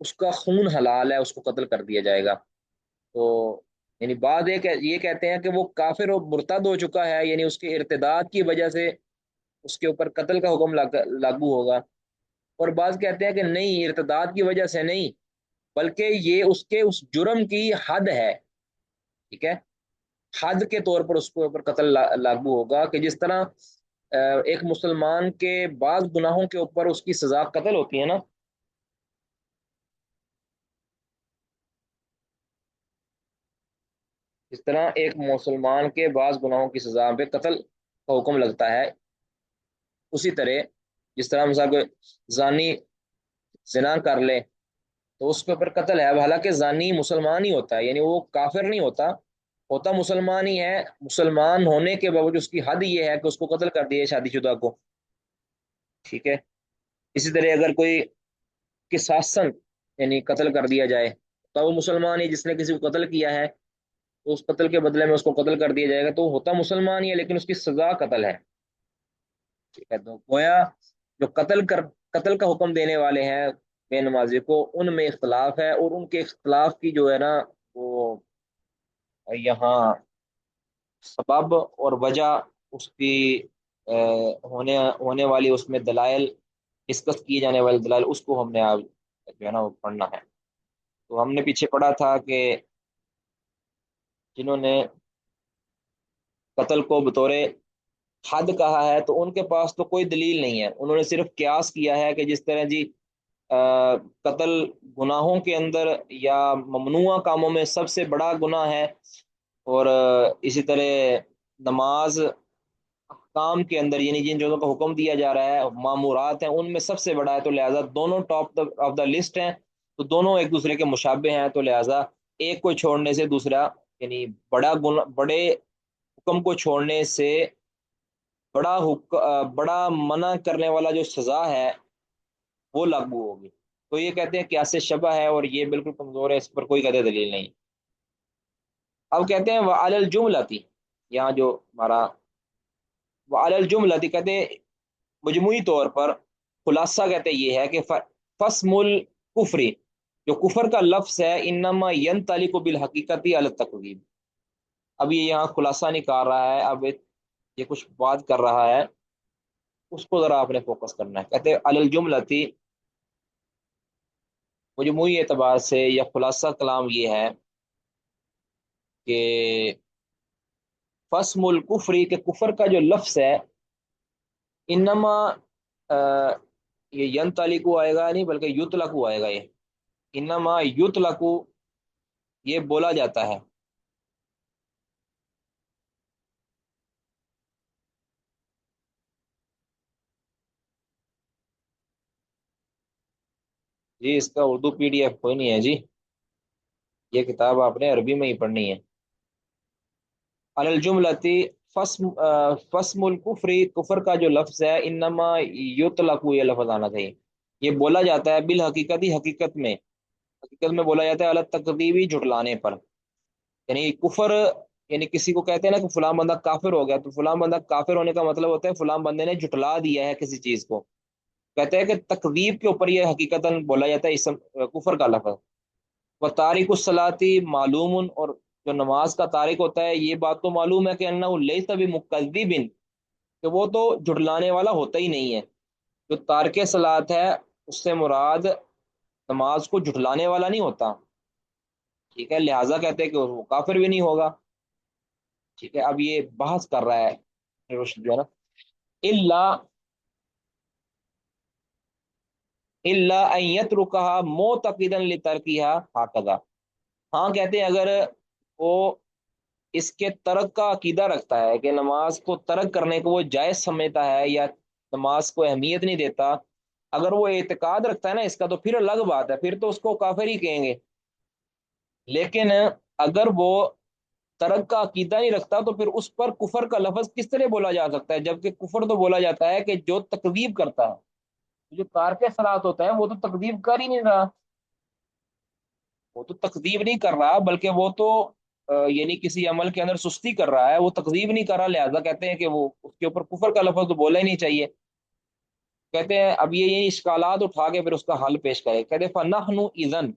اس کا خون حلال ہے، اس کو قتل کر دیا جائے گا۔ تو یعنی بعد ایک یہ کہتے ہیں کہ وہ کافر و مرتد ہو چکا ہے، یعنی اس کے ارتداد کی وجہ سے اس کے اوپر قتل کا حکم لاگو ہوگا۔ اور بعض کہتے ہیں کہ نہیں، ارتداد کی وجہ سے نہیں، بلکہ یہ اس کے اس جرم کی حد ہے، ٹھیک ہے، حد کے طور پر اس کے اوپر قتل لاگو ہوگا، کہ جس طرح ایک مسلمان کے بعض گناہوں کے اوپر اس کی سزا قتل ہوتی ہے نا، اس طرح ایک مسلمان کے بعض گناہوں کی سزا پہ قتل کا حکم لگتا ہے، اسی طرح جس طرح مثال کوئی زانی زنا کر لے تو اس کے اوپر قتل ہے، اب حالانکہ زانی مسلمان ہی ہوتا ہے، یعنی وہ کافر نہیں ہوتا، ہوتا مسلمان ہی ہے، مسلمان ہونے کے باوجود اس کی حد یہ ہے کہ اس کو قتل کر دیا شادی شدہ کو، ٹھیک ہے۔ اسی طرح اگر کوئی قصاصاً یعنی قتل کر دیا جائے تو وہ مسلمان ہی، جس نے کسی کو قتل کیا ہے تو اس قتل کے بدلے میں اس کو قتل کر دیا جائے گا، تو وہ ہوتا مسلمان ہی ہے لیکن اس کی سزا قتل ہے، ٹھیک ہے۔ تو گویا جو قتل کا حکم دینے والے ہیں بے نمازی کو، ان میں اختلاف ہے، اور ان کے اختلاف کی جو ہے نا وہ یہاں سبب اور وجہ اس کی ہونے والی اس میں دلائل، ڈسکس کیے جانے والے دلائل، اس کو ہم نے آج جو ہے نا وہ پڑھنا ہے۔ تو ہم نے پیچھے پڑھا تھا کہ جنہوں نے قتل کو بطور حد کہا ہے تو ان کے پاس تو کوئی دلیل نہیں ہے، انہوں نے صرف قیاس کیا ہے کہ جس طرح جی قتل گناہوں کے اندر یا ممنوع کاموں میں سب سے بڑا گناہ ہے، اور اسی طرح نماز کام کے اندر یعنی جن چیزوں کا حکم دیا جا رہا ہے معمورات ہیں ان میں سب سے بڑا ہے، تو لہٰذا دونوں ٹاپ آف دا لسٹ ہیں، تو دونوں ایک دوسرے کے مشابہ ہیں، تو لہٰذا ایک کو چھوڑنے سے دوسرا یعنی بڑے حکم کو چھوڑنے سے بڑا منع کرنے والا جو سزا ہے وہ لاگو ہوگی، تو یہ کہتے ہیں قیاس شبہ ہے، اور یہ بالکل کمزور ہے، اس پر کوئی قطعی دلیل نہیں۔ اب کہتے ہیں وعلی الجملتی، یہاں جو ہمارا وعلی الجملتی کہتے ہیں مجموعی طور پر، خلاصہ کہتے ہیں یہ ہے کہ فسم الکفری، جو کفر کا لفظ ہے، انما ینطلق بالحقیقت علی التکذیب، اب یہ یہاں خلاصہ نکال رہا ہے، اب یہ کچھ بات کر رہا ہے، اس کو ذرا آپ نے فوکس کرنا ہے۔ کہتے ہیں علی الجملتی، مجموعی اعتبار سے یا خلاصہ کلام یہ ہے کہ فسم الکفری کے کفر کا جو لفظ ہے، انما یہ ینطلق آئے گا نہیں بلکہ یطلق آئے گا، یہ انما یطلق، یہ بولا جاتا ہے، جی اس کا اردو پی ڈی ایف کوئی نہیں ہے جی، یہ کتاب آپ نے عربی میں ہی پڑھنی ہے۔ علی الجملتی، فسم الکفری، کفر کا جو لفظ ہے، انما یطلق، یہ لفظ آنا چاہیے، یہ بولا جاتا ہے بالحقیقت، حقیقت میں، حقیقت میں بولا جاتا ہے علی تکذیبی، جھٹلانے پر، یعنی کفر، یعنی کسی کو کہتے ہیں نا کہ فلاں بندہ کافر ہو گیا، تو فلاں بندہ کافر ہونے کا مطلب ہوتا ہے فلاں بندے نے جھٹلا دیا ہے کسی چیز کو، کہتے ہیں کہ تکذیب کے اوپر یہ حقیقتاً بولا جاتا ہے اسم کفر کا لفظ۔ وہ تارک الصلاتی معلوم، اور جو نماز کا تارک ہوتا ہے یہ بات تو معلوم ہے کہ انہ لیس بمکذب، کہ وہ تو جھٹلانے والا ہوتا ہی نہیں ہے، جو تارک صلاۃ ہے اس سے مراد نماز کو جھٹلانے والا نہیں ہوتا، ٹھیک ہے، لہٰذا کہتے ہیں کہ وہ کافر بھی نہیں ہوگا، ٹھیک ہے۔ اب یہ بحث کر رہا ہے جو ہے نا، اللہ اللہ ان یترکھا معتقدا لترکھا ہکذا، ہاں کہتے ہیں اگر وہ اس کے ترک کا عقیدہ رکھتا ہے کہ نماز کو ترک کرنے کو وہ جائز سمجھتا ہے، یا نماز کو اہمیت نہیں دیتا، اگر وہ اعتقاد رکھتا ہے نا اس کا، تو پھر الگ بات ہے، پھر تو اس کو کافر ہی کہیں گے، لیکن اگر وہ ترک کا عقیدہ نہیں رکھتا تو پھر اس پر کفر کا لفظ کس طرح بولا جا سکتا ہے، جبکہ کفر تو بولا جاتا ہے کہ جو تکذیب کرتا ہے، جو تارک صلاۃ ہوتا ہے وہ تو تکذیب کر ہی نہیں رہا، وہ تو تکذیب نہیں کر رہا بلکہ وہ تو یعنی کسی عمل کے اندر سستی کر رہا ہے، وہ تکذیب نہیں کر رہا، لہذا کہتے ہیں کہ وہ اس کے اوپر کفر کا لفظ تو بولا ہی نہیں چاہیے۔ کہتے ہیں اب یہ اشکالات اٹھا کے پھر اس کا حل پیش کرے، کہتے ہیں فنحن اذن،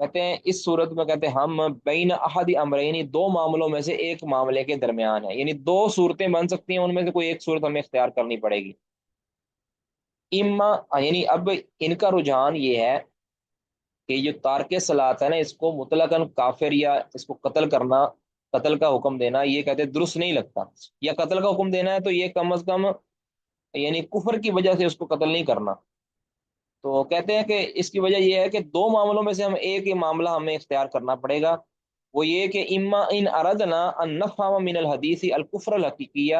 کہتے ہیں اس صورت میں کہتے ہیں ہم بین احد امرینی، دو معاملوں میں سے ایک معاملے کے درمیان ہے، یعنی دو صورتیں بن سکتی ہیں، ان میں سے کوئی ایک صورت ہمیں اختیار کرنی پڑے گی۔ اما، یعنی اب ان کا رجحان یہ ہے کہ یہ جو تارک صلاۃ ہے نا، اس کو مطلقاً کافر یا اس کو قتل کرنا، قتل کا حکم دینا، یہ کہتے ہیں درست نہیں لگتا، یا قتل کا حکم دینا ہے تو یہ کم از کم یعنی کفر کی وجہ سے اس کو قتل نہیں کرنا۔ تو کہتے ہیں کہ اس کی وجہ یہ ہے کہ دو معاملوں میں سے ہم ایک ہی معاملہ ہمیں اختیار کرنا پڑے گا، وہ یہ کہ اما ان اردنا ان نفهم من الحدیث الکفر الحقیقیہ،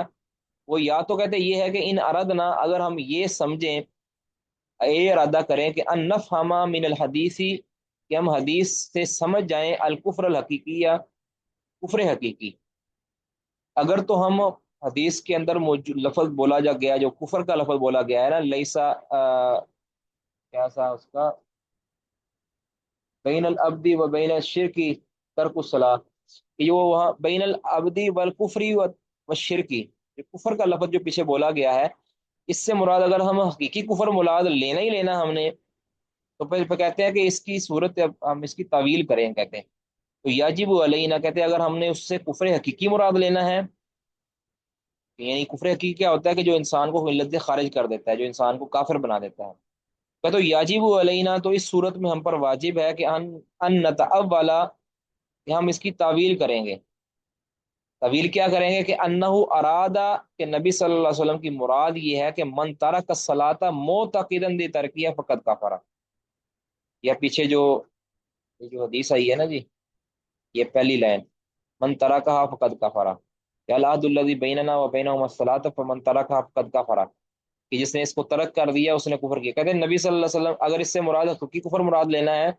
وہ یا تو کہتے ہیں یہ ہے کہ ان اردنا، اگر ہم یہ سمجھیں، یہ ارادہ کریں کہ ان نفهم من الحدیث، کہ ہم حدیث سے سمجھ جائیں الکفر الحقیقیہ، کفر حقیقی، اگر تو ہم حدیث کے اندر موجود لفظ بولا جا گیا جو کفر کا لفظ بولا گیا ہے نا، لیسا کیا سا اس کا، بین العبدی و بین الشرکی ترک الصلاۃ، یہ وہ وہاں بین العبدی والکفری و شرکی، کفر کا لفظ جو پیچھے بولا گیا ہے، اس سے مراد اگر ہم حقیقی کفر مراد لینا ہی لینا ہم نے، تو پھر کہتے ہیں کہ اس کی صورت ہم اس کی تعویل کریں، کہتے ہیں تو یاجب علینا، کہتے ہیں اگر ہم نے اس سے کفر حقیقی مراد لینا ہے، یعنی کفر حقیقی کیا ہوتا ہے کہ جو انسان کو ملت سے خارج کر دیتا ہے، جو انسان کو کافر بنا دیتا ہے، تو یاجب علینا، تو اس صورت میں ہم پر واجب ہے کہ ان نتأولا، کہ ہم اس کی تعویل کریں گے۔ تعویل کیا کریں گے کہ انہ ارادہ، کہ نبی صلی اللہ علیہ وسلم کی مراد یہ ہے کہ من ترک الصلاۃ معتقدا بترکیہ فقد کفر، یا پیچھے جو یہ جو حدیث آئی ہے نا جی، یہ پہلی لائن، من ترکها فقد کفر، یا العہد الذی بیننا و بینہم الصلاۃ فمن ترکها فقد کفر، کہ جس نے اس کو ترک کر دیا اس نے کفر کیا۔ کہتے ہیں نبی صلی اللہ علیہ وسلم اگر اس سے مراد حقیقی کفر مراد لینا ہے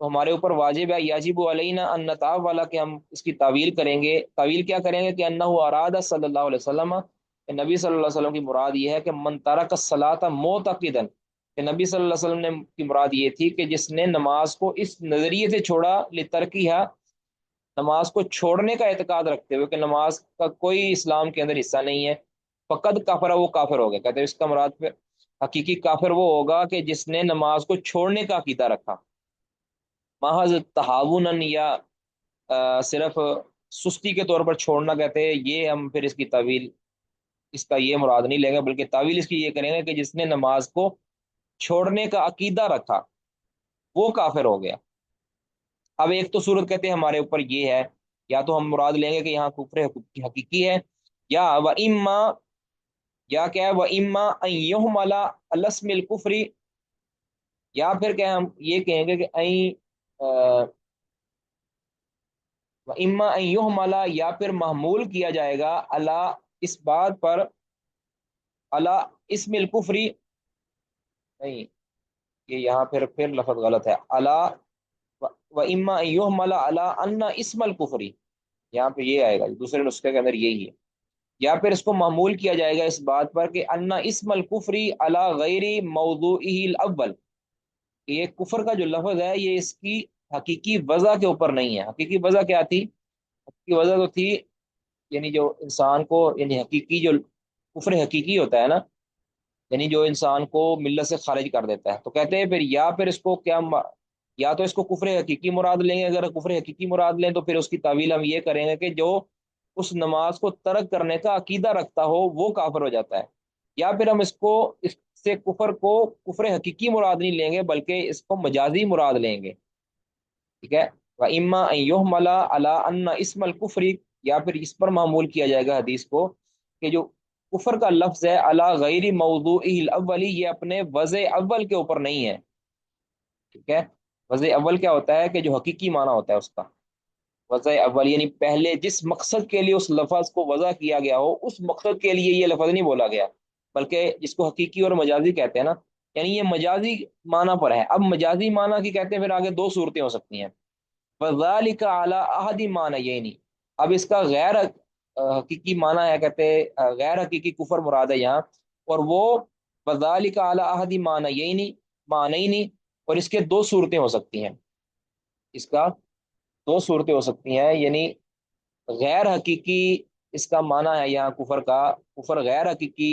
تو ہمارے اوپر واجب ہے، یاجب علینا ان نتعب والا، کہ ہم اس کی تعویل کریں گے۔ تعویل کیا کریں گے کہ انہ اراد صلی اللہ علیہ وسلم، کہ نبی صلی اللہ علیہ وسلم کی مراد یہ ہے کہ من ترک الصلاۃ معتقدا، کہ نبی صلی اللہ علیہ وسلم نے کی مراد یہ تھی کہ جس نے نماز کو اس نظریے سے چھوڑا، لترکیہ، نماز کو چھوڑنے کا اعتقاد رکھتے ہوئے کہ نماز کا کوئی اسلام کے اندر حصہ نہیں ہے، فقد کافر، وہ کافر ہو گیا۔ کہتے ہیں اس کا مراد پہ حقیقی کافر وہ ہوگا کہ جس نے نماز کو چھوڑنے کا عقیدہ رکھا، محض تہاون یا صرف سستی کے طور پر چھوڑنا، کہتے ہیں یہ ہم پھر اس کی تعویل، اس کا یہ مراد نہیں لیں گے، بلکہ تعویل اس کی یہ کریں گے کہ جس نے نماز کو چھوڑنے کا عقیدہ رکھا وہ کافر ہو گیا۔ اب ایک تو صورت کہتے ہیں ہمارے اوپر یہ ہے، یا تو ہم مراد لیں گے کہ یہاں کفر حقیقی ہے، یا و اما، یا کیا ہے، و اما ان یحمل علی اسم الکفر، یا پھر کیا ہم یہ کہیں گے کہ و اما ان یحمل، یا پھر محمول کیا جائے گا اللہ اس بات پر، اللہ اسم الکفری، نہیں، یہ یہاں پھر لفظ غلط ہے، اللہ و اما ان یحمل علی ان اسم الکفری، یہاں پہ یہ آئے گا دوسرے نسخے کے اندر یہی ہے، یا پھر اس کو معمول کیا جائے گا اس بات پر کہ ان اسم الکفری علی غیر موضوعہ الاول، کہ یہ کفر کا جو لفظ ہے یہ اس کی حقیقی وضع کے اوپر نہیں ہے۔ حقیقی وضع کیا تھی؟ حقیقی وضع تو تھی، یعنی جو انسان کو، یعنی حقیقی جو کفر حقیقی ہوتا ہے نا، یعنی جو انسان کو ملت سے خارج کر دیتا ہے، تو کہتے ہیں پھر یا پھر اس کو کیا، یا تو اس کو کفر حقیقی مراد لیں گے، اگر کفر حقیقی مراد لیں تو پھر اس کی تعویل ہم یہ کریں گے کہ جو اس نماز کو ترک کرنے کا عقیدہ رکھتا ہو وہ کافر ہو جاتا ہے، یا پھر ہم اس کو، اس سے کفر کو کفر حقیقی مراد نہیں لیں گے بلکہ اس کو مجازی مراد لیں گے، ٹھیک ہے۔ وَإِمَّا أَن يُحْمَلَ عَلَىٰ أَنَّ اسم الکفر، یا پھر اس پر معمول کیا جائے گا حدیث کو کہ جو کفر کا لفظ ہے علی غیر موضوعہ الاولی، یہ اپنے وضع اول کے اوپر نہیں ہے، ٹھیک ہے۔ وضع اول کیا ہوتا ہے کہ جو حقیقی معنی ہوتا ہے اس کا، وضع اول یعنی پہلے جس مقصد کے لیے اس لفظ کو وضع کیا گیا ہو اس مقصد کے لیے یہ لفظ نہیں بولا گیا، بلکہ جس کو حقیقی اور مجازی کہتے ہیں نا، یعنی یہ مجازی معنی پر ہے۔ اب مجازی معنی کی کہتے ہیں پھر آگے دو صورتیں ہو سکتی ہیں، وذالک علی احد معنیین، اب اس کا غیر حقیقی معنی ہے، کہتے ہیں غیر حقیقی کفر مراد ہے یہاں، اور وہ وذالک علی احد معنیین، اور اس کے دو صورتیں ہو سکتی ہیں، اس کا دو صورتیں ہو سکتی ہیں، یعنی غیر حقیقی اس کا معنی ہے یہاں کفر کا، کفر غیر حقیقی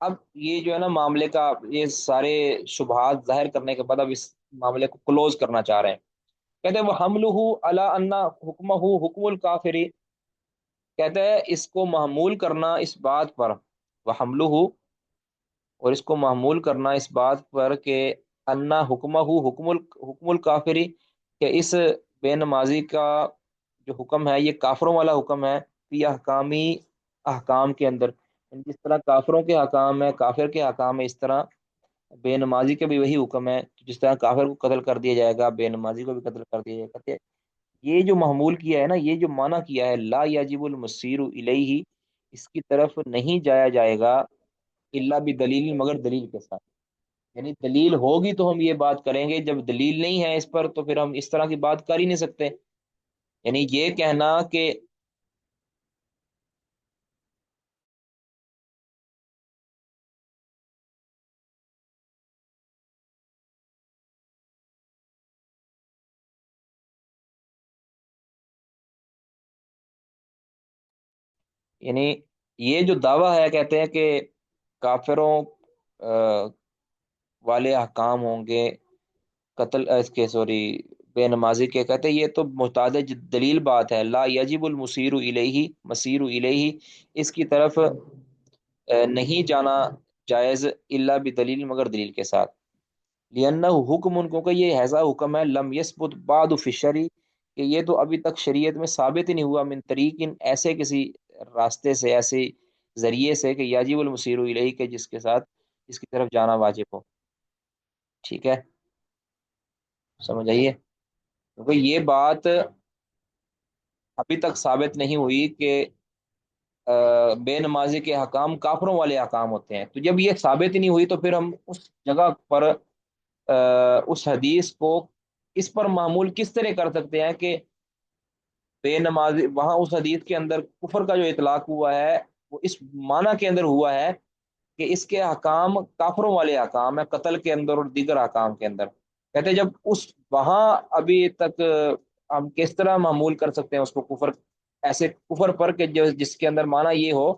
اب یہ جو ہے نا معاملے کا یہ سارے شبہات ظاہر کرنے کے بعد اب اس معاملے کو کلوز کرنا چاہ رہے ہیں. کہتے ہیں وہ حملہ علی ان حکمہ حکم الکافری. کہتے ہیں اس کو محمول کرنا اس بات پر، وہ حملہ، اور اس کو محمول کرنا اس بات پر کہ انا حکمہ حکم الکافری، کہ اس بے نمازی کا جو حکم ہے یہ کافروں والا حکم ہے. فی احکامی، احکام کے اندر، یعنی جس طرح کافروں کے حکام ہے، کافر کے حکام ہے، اس طرح بے نمازی کا بھی وہی حکم ہے. جس طرح کافر کو قتل کر دیا جائے گا، بے نمازی کو بھی قتل کر دیا جائے گا. کہتے ہیں یہ جو محمول کیا ہے نا، یہ جو معنی کیا ہے لا یجب المسیر الیہ، اس کی طرف نہیں جایا جائے گا الا بدلیل، مگر دلیل کے ساتھ. یعنی دلیل ہوگی تو ہم یہ بات کریں گے، جب دلیل نہیں ہے اس پر تو پھر ہم اس طرح کی بات کر ہی نہیں سکتے. یعنی یہ کہنا کہ یعنی یہ جو دعویٰ ہے، کہتے ہیں کہ کافروں والے احکام ہوں گے، قتل اس کے سوری بے نمازی کے، کہتے ہیں یہ تو محتاج دلیل بات ہے. لا یجب المسیر الیہ، مسیر الیہ، اس کی طرف نہیں جانا جائز الا بدلیل، مگر دلیل کے ساتھ. لأنہ حکم، ان کو یہ ایسا حکم ہے لم یثبت بعد فی الشرع، کہ یہ تو ابھی تک شریعت میں ثابت ہی نہیں ہوا، من طریق، ایسے کسی راستے سے، ایسے ذریعے سے کہ یاجب المسیر الیہ، کے جس کے ساتھ اس کی طرف جانا واجب ہو. ٹھیک ہے، سمجھ آئیے. کیونکہ یہ بات ابھی تک ثابت نہیں ہوئی کہ بے نمازی کے حکام کافروں والے حکام ہوتے ہیں. تو جب یہ ثابت ہی نہیں ہوئی تو پھر ہم اس جگہ پر اس حدیث کو اس پر معمول کس طرح کر سکتے ہیں کہ بے نمازی، وہاں اس حدیث کے اندر کفر کا جو اطلاق ہوا ہے وہ اس معنی کے اندر ہوا ہے کہ اس کے حکام کافروں والے حکام ہیں، قتل کے اندر اور دیگر حکام کے اندر. کہتے ہیں جب اس وہاں ابھی تک ہم کس طرح معمول کر سکتے ہیں اس کو کفر، ایسے کفر پر کہ جس کے اندر معنی یہ ہو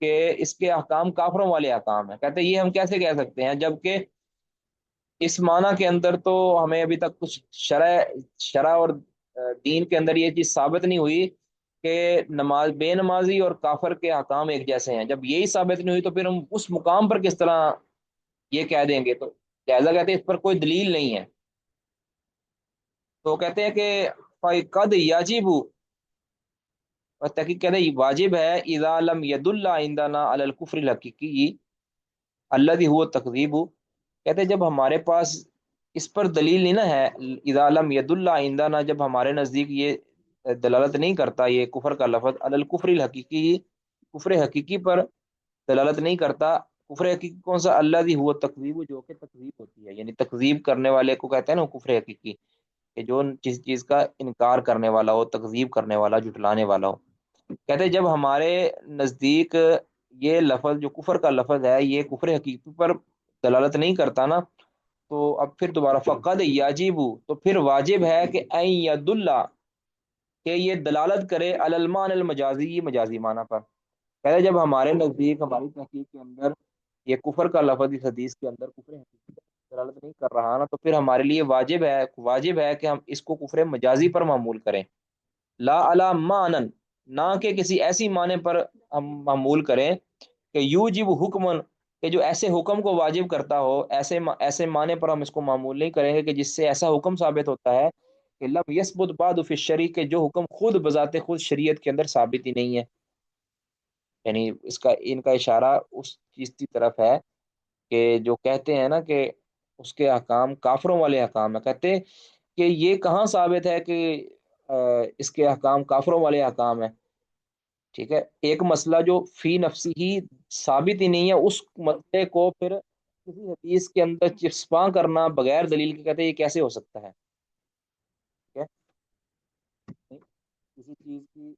کہ اس کے احکام کافروں والے احکام ہیں. کہتے ہیں یہ ہم کیسے کہہ سکتے ہیں جبکہ اس معنی کے اندر تو ہمیں ابھی تک کچھ شرع اور دین کے اندر یہ چیز ثابت نہیں ہوئی کہ بے نمازی اور کافر کے احکام ایک جیسے ہیں. جب یہی ثابت نہیں ہوئی تو پھر ہم اس مقام پر کس طرح یہ کہہ دیں گے؟ تو لہذا کہتے ہیں اس پر کوئی دلیل نہیں ہے. تو کہتے ہیں کہ قد یجب، اور تحقیق کہتے ہیں واجب ہے، اذا لم ید اللہ عندنا علی الکفر الحقیقی الذی هو تکذیب. کہتے ہیں جب ہمارے پاس اس پر دلیل نہیں نا ہے، اذا لم ید اللہ عندنا، جب ہمارے نزدیک یہ دلالت نہیں کرتا یہ کفر کا لفظ علی الکفر الحقیقی، کفر حقیقی پر دلالت نہیں کرتا. کفر حقیقی کون سا؟ الذی هو تکذیب، جو کہ تکذیب ہوتی ہے، یعنی تکذیب کرنے والے کو کہتے ہیں نا کفر حقیقی، کہ جو کسی چیز کا انکار کرنے والا ہو، تکذیب کرنے والا، جھٹلانے والا ہو. کہتے ہیں جب ہمارے نزدیک یہ لفظ جو کفر کا لفظ ہے یہ کفر حقیقی پر دلالت نہیں کرتا نا، تو اب پھر دوبارہ فقد یاجب، تو پھر واجب ہے کہ این ید اللہ، کہ یہ دلالت کرے علی المعنی المجازی، یہ مجازی معنی پر. کہتے ہیں جب ہمارے نزدیک، ہماری تحقیق کے اندر یہ کفر کا لفظ اس حدیث کے اندر کفر حقیقی پر دلالت نہیں کر رہا نا، تو پھر ہمارے لیے واجب ہے کہ ہم اس کو کفر مجازی پر معمول کریں. لا علی معنن، نہ کہ کسی ایسی معنی پر ہم معمول کریں کہ یوجب حکمن، کہ جو ایسے حکم کو واجب کرتا ہو، ایسے معنی پر ہم اس کو معمول نہیں کریں گے کہ جس سے ایسا حکم ثابت ہوتا ہے کہ لم یثبت بعد فی الشریع، کہ جو حکم خود بذات خود شریعت کے اندر ثابت ہی نہیں ہے. یعنی ان کا اشارہ اس چیز کی طرف ہے کہ جو کہتے ہیں نا کہ اس کے احکام کافروں والے احکام ہیں. کہتے ہیں کہ یہ کہاں ثابت ہے کہ اس کے احکام کافروں والے احکام ہیں. ٹھیک ہے، ایک مسئلہ جو فی نفسی ہی ثابت ہی نہیں ہے، اس مسئلے کو پھر کسی حدیث کے اندر چسپاں کرنا بغیر دلیل کے، کہتے ہیں یہ کیسے ہو سکتا ہے؟ ٹھیک ہے، کسی چیز کی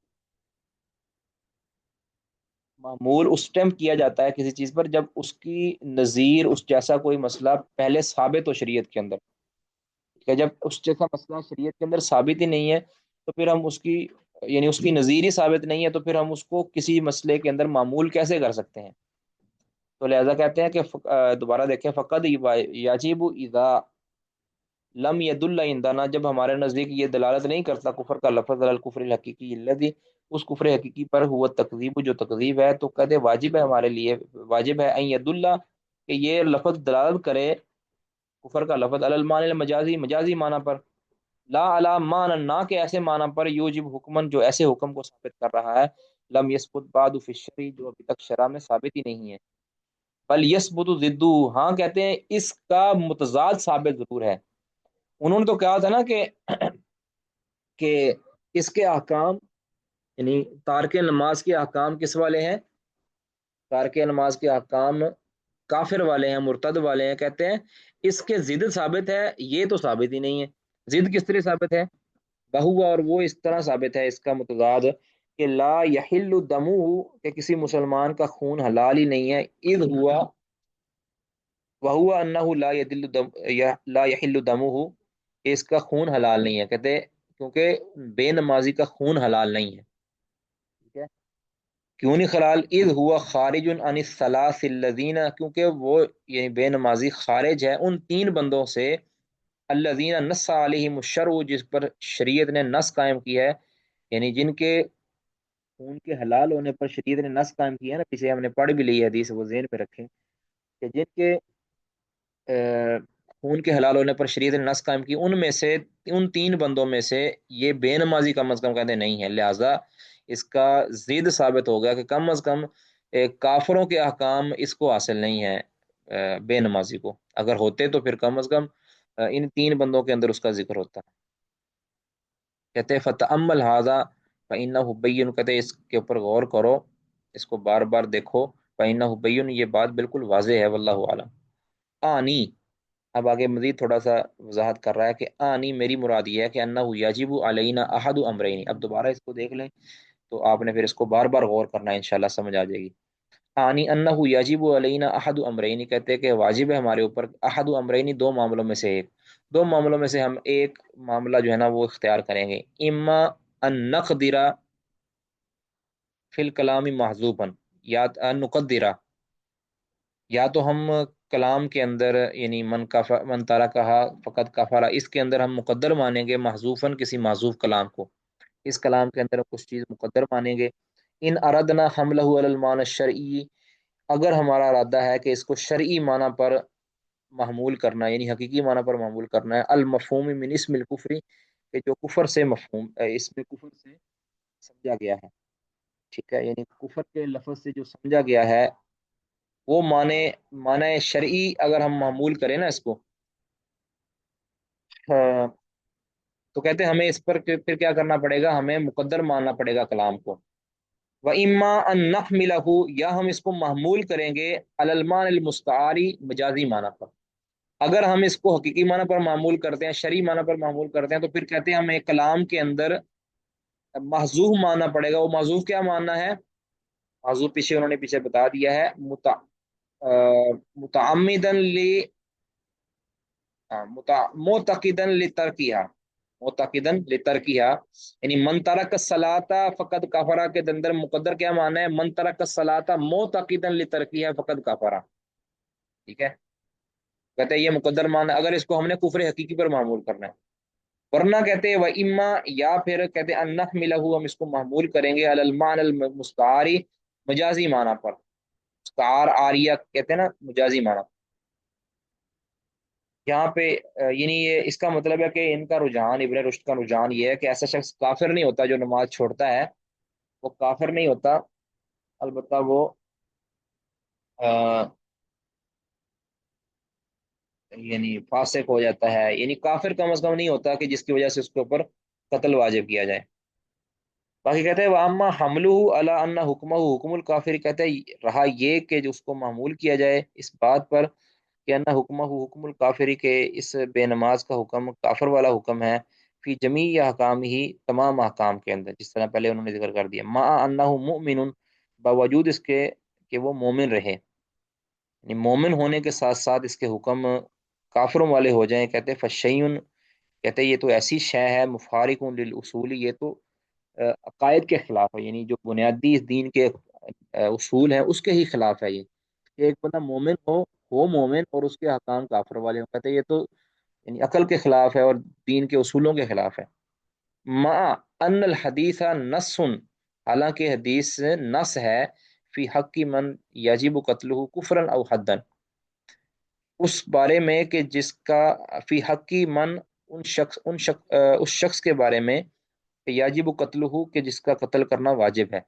معمول اس ٹائم کیا جاتا ہے کسی چیز پر جب اس کی نظیر، اس جیسا کوئی مسئلہ پہلے ثابت ہو شریعت کے اندر. ٹھیک ہے، جب اس جیسا مسئلہ شریعت کے اندر ثابت ہی نہیں ہے تو پھر ہم اس کی، یعنی اس کی نظیر ہی ثابت نہیں ہے، تو پھر ہم اس کو کسی مسئلے کے اندر معمول کیسے کر سکتے ہیں؟ تو لہذا کہتے ہیں کہ دوبارہ دیکھیں، فقد یجب اذا لم یدل عندنا، جب ہمارے نزدیک یہ دلالت نہیں کرتا کفر کا لفظ علی الکفر الحقیقی الذی، اس کفر حقیقی پر، ہوا تکذیب جو تکذیب ہے، تو کہتے واجب ہے ہمارے لیے، واجب ہے ان یدل، کہ یہ لفظ دلالت کرے کفر کا لفظ علی المعنی المجازی، مجازی معنی پر، لا علی معنی، نہ کہ ایسے معنی پر، یوجب حکمن، جو ایسے حکم کو ثابت کر رہا ہے، لم یثبت بعد فی الشرع، جو ابھی تک شرع میں ثابت ہی نہیں ہے، بل یثبت ضدہ، ہاں کہتے ہیں اس کا متضاد ثابت ضرور ہے۔ انہوں نے تو کہا تھا نا کہ اس کے احکام، یعنی تارک نماز کے احکام کس والے ہیں؟ تارک نماز کے احکام کافر والے ہیں، مرتد والے ہیں، کہتے ہیں اس کے ضد ثابت ہے، یہ تو ثابت ہی نہیں ہے۔ ضد کس طرح ثابت ہے؟ بہوا، اور وہ اس طرح ثابت ہے، اس کا متضاد، کہ لا یحل دمہ، کہ کسی مسلمان کا خون حلال ہی نہیں ہے، اذ ہوا، وہو انہ لا یدل دم، لا یحل دمہ، کہ اس کا خون حلال نہیں ہے، کہتے کیونکہ بے نمازی کا خون حلال نہیں ہے، ٹھیک ہے؟ کیوں نہیں حلال؟ اذ ہوا خارج عن الثلاث الذین، کیونکہ وہ یعنی بے نمازی خارج ہے ان تین بندوں سے، الذین نص علیہم الشرع، جس پر شریعت نے نص قائم کی ہے، یعنی جن کے خون کے حلال ہونے پر شریعت نے نص قائم کیا ہے نا، پیچھے ہم نے پڑھ بھی لی ہے حدیث، وہ ذہن پہ رکھیں کہ جن کے خون کے حلال ہونے پر شریعت نے نص قائم کی، ان میں سے، ان تین بندوں میں سے یہ بے نمازی کم از کم کہتے نہیں ہے، لہذا اس کا ضد ثابت ہو گیا کہ کم از کم کافروں کے احکام اس کو حاصل نہیں ہے، بے نمازی کو، اگر ہوتے تو پھر کم از کم ان تین بندوں کے اندر اس کا ذکر ہوتا۔ کہتے فتعمل ھذا فإنہ بین، کہتے اس کے اوپر غور کرو، اس کو بار بار دیکھو، فإنہ بین، یہ بات بالکل واضح ہے، واللہ اعلم۔ آنی، اب آگے مزید تھوڑا سا وضاحت کر رہا ہے کہ آنی میری مراد یہ ہے کہ انہ یجب علینا احد امرین، اب دوبارہ اس کو دیکھ لیں تو آپ نے پھر اس کو بار بار غور کرنا ہے، انشاءاللہ سمجھ آ جائے گی۔ آنی انہ یجب علینا احد امرین، کہتے ہیں کہ واجب ہے ہمارے اوپر احد امرین، دو معاملوں میں سے ایک، دو معاملوں میں سے ہم ایک معاملہ جو ہے نا وہ اختیار کریں گے، اما ان نقدر فی الکلام محذوفا، یا ان نقدر، یا تو ہم کلام کے اندر، یعنی من تارا کہا فقط کفارا، اس کے اندر ہم مقدر مانیں گے محذوفاً، کسی محذوف کلام کو، اس کلام کے اندر کچھ چیز مقدر مانیں گے، ان اردنا حملہ علی المعنی الشرعی، اگر ہمارا ارادہ ہے کہ اس کو شرعی معنی پر محمول کرنا، یعنی حقیقی معنی پر محمول کرنا ہے، المفہوم من اسم الکفری، کہ جو کفر سے مفہوم، اس میں کفر سے سمجھا گیا ہے، ٹھیک ہے، یعنی کفر کے لفظ سے جو سمجھا گیا ہے وہ معنی شرعی اگر ہم معمول کریں نا اس کو، تو کہتے ہیں ہمیں اس پر پھر کیا کرنا پڑے گا، ہمیں مقدر ماننا پڑے گا کلام کو، و اما ان نحملہ، یا ہم اس کو محمول کریں گے علی المعنی المستعاری، مجازی معنی پر، اگر ہم اس کو حقیقی معنی پر معمول کرتے ہیں، شرعی معنی پر معمول کرتے ہیں، تو پھر کہتے ہیں ہمیں کلام کے اندر محذوف ماننا پڑے گا، وہ محذوف کیا ماننا ہے؟ محذوف پیچھے انہوں نے پیچھے بتا دیا ہے، متعمدن معتقدن لترکیہ، معتقدن لترکیہ، یعنی من ترک الصلاۃ فقد کفر، کے اندر مقدر کیا معنی ہے؟ من ترک الصلاۃ معتقدن لترکیہ فقد کفر، ٹھیک ہے، کہتے ہیں یہ مقدر معنی اگر اس کو ہم نے کفر حقیقی پر معمول کرنا ہے، ورنہ کہتے ہیں وہ اما، یا پھر کہتے ہیں ان نحملہ، ہم اس کو معمول کریں گے علی المعنی المستعاری، مجازی معنی پر، مستعار عاریہ کہتے ہیں نا، مجازی معنی، یہاں پہ یعنی یہ اس کا مطلب ہے کہ ان کا رجحان، ابن رشد کا رجحان یہ ہے کہ ایسا شخص کافر نہیں ہوتا جو نماز چھوڑتا ہے، وہ کافر نہیں ہوتا، البتہ وہ آ، یعنی فاسق ہو جاتا ہے، یعنی کافر کم از کم نہیں ہوتا کہ جس کی وجہ سے اس کے اوپر قتل واجب کیا جائے۔ باقی کہتے ہیں وَأَمَّا حَمْلُهُ عَلَىٰ أَنَّ حُكْمَهُ حُكْمُ الْكَافِرِ، کہتے ہیں رہا یہ کہ جو اس کو معمول کیا جائے اس بات پر کہ انّ حُكْمَهُ حُكْمُ الْكَافِرِ، کہ اس بے نماز کا حکم کافر والا حکم ہے، فی جمیع احکام ہی، تمام احکام کے اندر، جس طرح پہلے انہوں نے ذکر کر دیا، مع انہ مؤمن، باوجود اس کے کہ وہ مومن رہے، یعنی مومن ہونے کے ساتھ ساتھ اس کے حکم کافروں والے ہو جائیں، کہتے ہیں فشیون، کہتے ہیں یہ تو ایسی شے ہے، مفارق للاصول، یہ تو عقائد کے خلاف ہے، یعنی جو بنیادی اس دین کے اصول ہیں اس کے ہی خلاف ہے یہ، کہ ایک بندہ مومن ہو مومن اور اس کے حکام کافر والے ہوں، کہتے ہیں یہ تو یعنی عقل کے خلاف ہے اور دین کے اصولوں کے خلاف ہے۔ ما ان الحدیث نص، حالانکہ حدیث نص ہے، فی حق کی من یجب قتلہ کفرا او حدن، اس بارے میں کہ جس کا، فی حق کی من، اس شخص کے بارے میں کہ یاجب قتلہ، کہ جس کا قتل کرنا واجب ہے،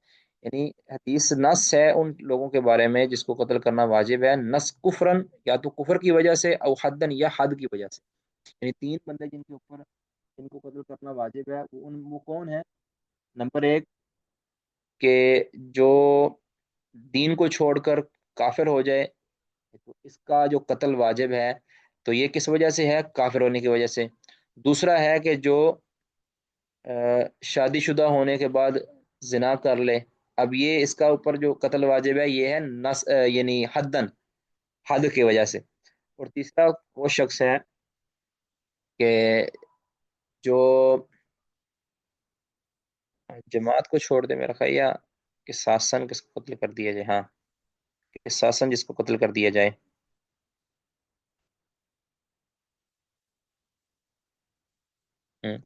یعنی حدیث نص ہے ان لوگوں کے بارے میں جس کو قتل کرنا واجب ہے، نص کفرن، یا تو کفر کی وجہ سے، او حدن، یا حد کی وجہ سے، یعنی تین بندے جن کے اوپر جن کو قتل کرنا واجب ہے، وہ کون ہے؟ نمبر ایک، کہ جو دین کو چھوڑ کر کافر ہو جائے، تو اس کا جو قتل واجب ہے تو یہ کس وجہ سے ہے؟ کافر ہونے کی وجہ سے۔ دوسرا ہے کہ جو شادی شدہ ہونے کے بعد زنا کر لے، اب یہ اس کا اوپر جو قتل واجب ہے یہ ہے یعنی حدن، حد کی وجہ سے۔ اور تیسرا وہ شخص ہے کہ جو جماعت کو چھوڑ دے، میرا خیال، یا کہ ساسن کس کو قتل کر دیا جائے، ہاں، کہ ساسن جس کو قتل کر دیا جائے۔ ہوں،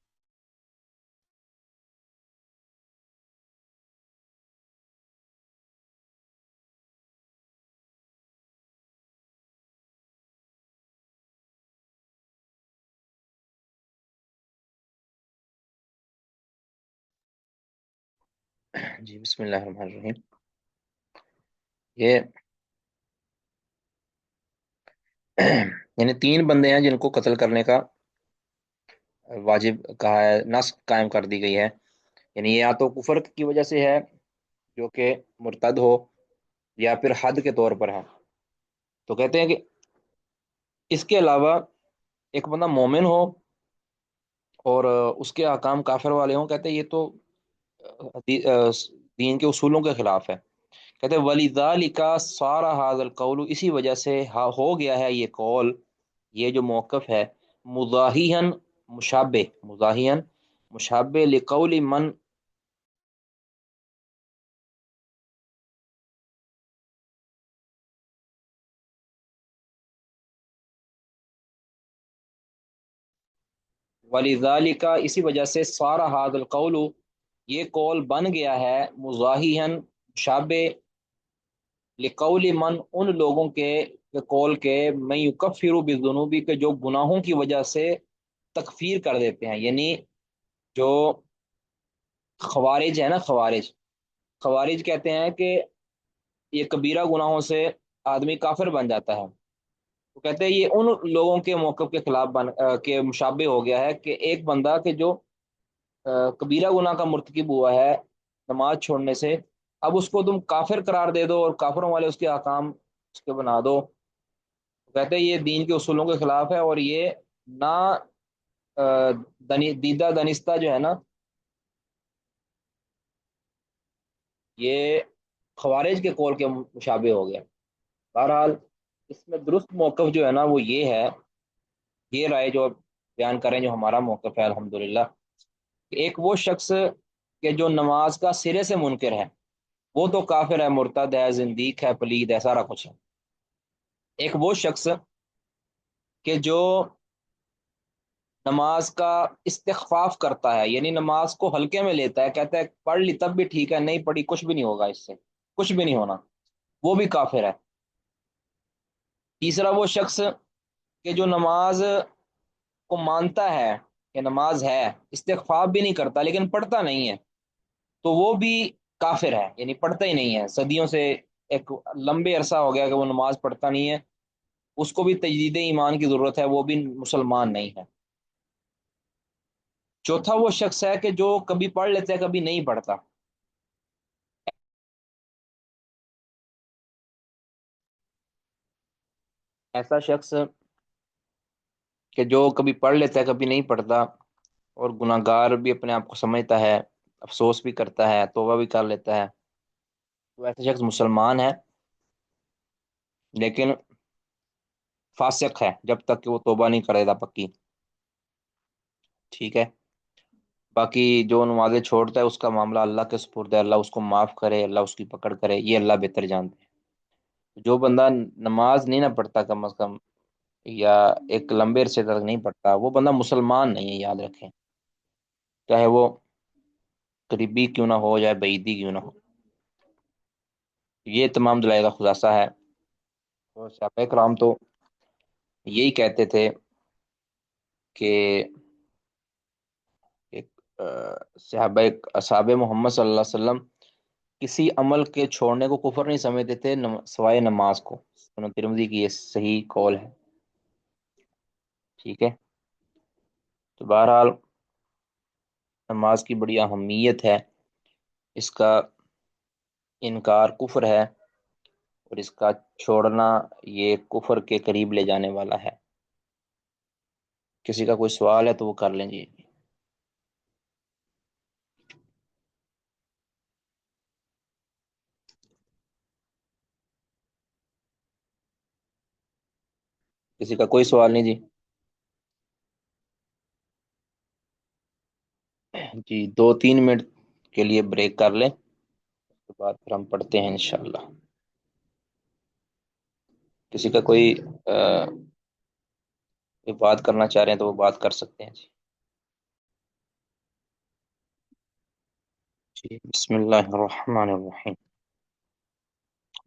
جی بسم اللہ الرحمن الرحیم۔ یہ یعنی تین بندے ہیں جن کو قتل کرنے کا واجب کہا ہے، نس قائم کر دی گئی ہے، یعنی یہ یا تو کفر کی وجہ سے ہے جو کہ مرتد ہو، یا پھر حد کے طور پر ہے۔ تو کہتے ہیں کہ اس کے علاوہ ایک بندہ مومن ہو اور اس کے احکام کافر والے ہوں، کہتے ہیں یہ تو دین کے اصولوں کے خلاف ہے۔ کہتے ہیں وَلِذَالِكَ صَارَ هَذَا الْقَوْلُ، اسی وجہ سے ہو گیا ہے یہ قول، یہ جو موقف ہے، مضاحیًا، مشابہ لقول من، وَلِذَالِكَ، اسی وجہ سے، صَارَ هَذَا الْقَوْلُ، یہ قول بن گیا ہے، مضاحیًا، مشابہ لقول من، ان لوگوں کے قول کے، میں یکفر بالذنوب، کے جو گناہوں کی وجہ سے تکفیر کر دیتے ہیں، یعنی جو خوارج ہے نا، خوارج کہتے ہیں کہ یہ کبیرہ گناہوں سے آدمی کافر بن جاتا ہے، تو کہتے ہیں یہ ان لوگوں کے موقف کے خلاف کے مشابہ ہو گیا ہے کہ ایک بندہ کہ جو کبیرہ گناہ کا مرتکب ہوا ہے نماز چھوڑنے سے، اب اس کو تم کافر قرار دے دو اور کافروں والے اس کے احکام اس کے بنا دو، تو کہتے ہیں یہ دین کے اصولوں کے خلاف ہے، اور یہ نہ دیدہ دنستہ جو ہے نا، یہ خوارج کے قول کے مشابہ ہو گیا۔ بہرحال اس میں درست موقف جو ہے نا وہ یہ ہے، یہ رائے جو بیان کریں، جو ہمارا موقف ہے الحمدللہ، کہ ایک وہ شخص کہ جو نماز کا سرے سے منکر ہے، وہ تو کافر ہے، مرتد ہے، زندیق ہے، پلید ہے، سارا کچھ ہے۔ ایک وہ شخص کہ جو نماز کا استخفاف کرتا ہے، یعنی نماز کو ہلکے میں لیتا ہے، کہتا ہے پڑھ لی تب بھی ٹھیک ہے، نہیں پڑھی کچھ بھی نہیں ہوگا، اس سے کچھ بھی نہیں ہونا، وہ بھی کافر ہے۔ تیسرا وہ شخص کہ جو نماز کو مانتا ہے کہ نماز ہے، استغفار بھی نہیں کرتا لیکن پڑھتا نہیں ہے، تو وہ بھی کافر ہے، یعنی پڑھتا ہی نہیں ہے صدیوں سے، ایک لمبے عرصہ ہو گیا کہ وہ نماز پڑھتا نہیں ہے، اس کو بھی تجدید ایمان کی ضرورت ہے، وہ بھی مسلمان نہیں ہے۔ چوتھا وہ شخص ہے کہ جو کبھی پڑھ لیتا ہے کبھی نہیں پڑھتا، ایسا شخص کہ جو کبھی پڑھ لیتا ہے کبھی نہیں پڑھتا، اور گناہ گار بھی اپنے آپ کو سمجھتا ہے، افسوس بھی کرتا ہے، توبہ بھی کر لیتا ہے، تو ایسا شخص مسلمان ہے لیکن فاسق ہے جب تک کہ وہ توبہ نہیں کرے گا پکی، ٹھیک ہے۔ باقی جو نمازیں چھوڑتا ہے اس کا معاملہ اللہ کے سپرد ہے، اللہ اس کو معاف کرے، اللہ اس کی پکڑ کرے، یہ اللہ بہتر جانتے ہیں۔ جو بندہ نماز نہیں نہ پڑھتا کم از کم، یا ایک لمبے عرصے تک نہیں پڑھتا، وہ بندہ مسلمان نہیں ہے، یاد رکھیں، چاہے وہ قریبی کیوں نہ ہو یا بعیدی کیوں نہ ہو۔ یہ تمام دلائل کا خلاصہ ہے۔ اور صحابہ کرام تو یہی کہتے تھے کہ ایک صحابہ اصحاب محمد صلی اللہ علیہ وسلم کسی عمل کے چھوڑنے کو کفر نہیں سمجھتے تھے سوائے نماز کو۔ سنن ترمذی کی یہ صحیح قول ہے، ٹھیک ہے۔ تو بہرحال نماز کی بڑی اہمیت ہے، اس کا انکار کفر ہے، اور اس کا چھوڑنا یہ کفر کے قریب لے جانے والا ہے۔ کسی کا کوئی سوال ہے تو وہ کر لیں جی۔ کسی کا کوئی سوال نہیں جی؟ جی 2-3 منٹ کے لیے بریک کر لیں، اس کے بعد پھر ہم پڑھتے ہیں انشاءاللہ۔ کسی کا کوئی بات کرنا چاہ رہے ہیں تو وہ بات کر سکتے ہیں جی۔ جی بسم اللہ الرحمن الرحیم۔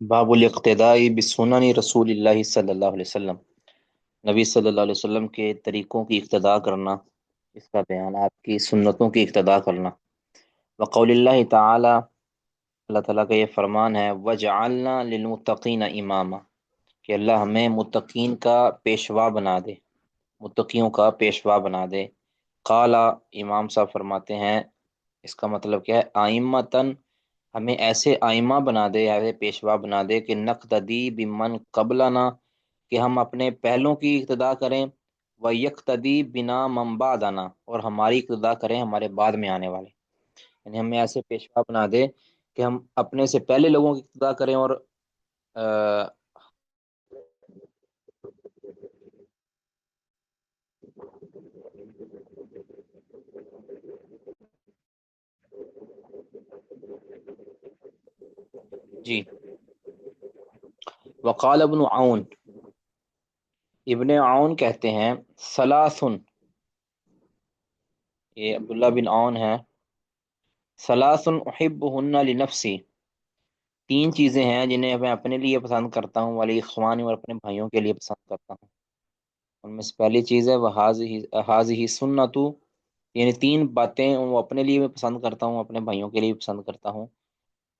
باب الاقتداء بسنن رسول اللہ صلی اللہ علیہ وسلم، نبی صلی اللہ علیہ وسلم کے طریقوں کی اقتداء کرنا، اس کا بیان، آپ کی سنتوں کی اقتداء کرنا۔ وقول اللہ تعالی، اللہ تعالیٰ کا یہ فرمان ہے، وجعلنا للمتقین اماما، کہ اللہ ہمیں متقین کا پیشوا بنا دے، متقیوں کا پیشوا بنا دے۔ قال، امام صاحب فرماتے ہیں اس کا مطلب کیا ہے، آئمتاً، ہمیں ایسے آئمہ بنا دے، ایسے پیشوا بنا دے کہ نقتدی بمن قبلنا، کہ ہم اپنے پہلوں کی اقتداء کریں، و یقتدی بنا من بعدنا، اور ہماری اقتداء کریں ہمارے بعد میں آنے والے، یعنی ہمیں ایسے پیشوا بنا دے کہ ہم اپنے سے پہلے لوگوں کی اقتداء کریں، اور آ، جی وقال ابن عون، ابن عون کہتے ہیں، ثلاثن، یہ عبداللہ بن عون ہے، ثلاثن احبہن لنفسی، 3 چیزیں ہیں جنہیں میں اپنے لیے پسند کرتا ہوں، والی اخوانی، اور اپنے بھائیوں کے لیے پسند کرتا ہوں۔ ان میں سے پہلی چیز ہے وہ حاضی سنتو، یعنی 3 باتیں وہ اپنے لیے بھی پسند کرتا ہوں، اپنے بھائیوں کے لیے بھی پسند کرتا ہوں۔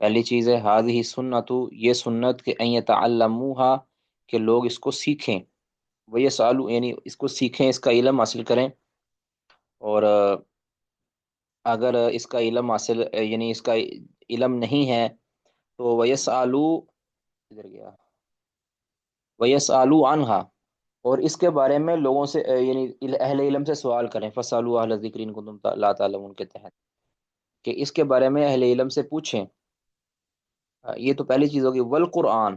پہلی چیز ہے حاضی سنتو، یہ سنت، کہ ان یتعلموہا، کہ لوگ اس کو سیکھیں، وہ یہ سالو، یعنی اس کو سیکھیں، اس کا علم حاصل کریں، اور اگر اس کا علم حاصل، یعنی اس کا علم نہیں ہے تو ویسالو، ادھر گیا، ویسالو عنہا، اور اس کے بارے میں لوگوں سے یعنی اہل علم سے سوال کریں، فسالو اہل ذکر ان کنتم لا تعلمون کے تحت، کہ اس کے بارے میں اہل علم سے پوچھیں۔ یہ تو پہلی چیز ہوگی، والقرآن،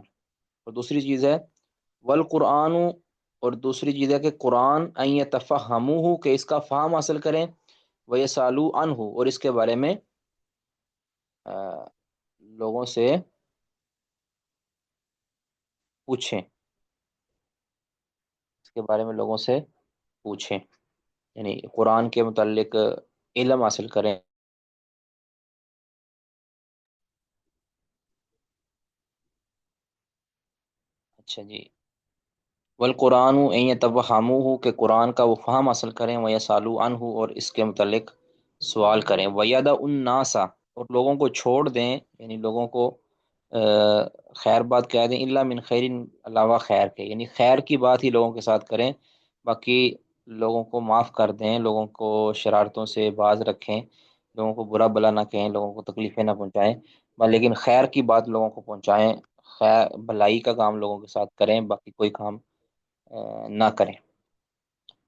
اور دوسری چیز ہے والقرآن، اور دوسری چیز ہے کہ قرآن ان یتفہموہ، کہ اس کا فہم حاصل کریں، ویسالو عنہ، اور اس کے بارے میں آ، لوگوں سے پوچھیں، اس کے بارے میں لوگوں سے پوچھیں، یعنی قرآن کے متعلق علم حاصل کریں۔ اچھا جی، والقرآن ان یتفہموہ، کہ قرآن کا وہ فہم حاصل کریں، ویسالو عنہ، اور اس کے متعلق سوال کریں، ویدع الناس، اور لوگوں کو چھوڑ دیں، یعنی لوگوں کو خیر بات کہہ دیں، الا من خیر، علاوہ خیر کے، یعنی خیر کی بات ہی لوگوں کے ساتھ کریں، باقی لوگوں کو معاف کر دیں، لوگوں کو شرارتوں سے باز رکھیں، لوگوں کو برا بلا نہ کہیں، لوگوں کو تکلیفیں نہ پہنچائیں، لیکن خیر کی بات لوگوں کو پہنچائیں، خیر بھلائی کا کام لوگوں کے ساتھ کریں، باقی کوئی کام نہ کریں،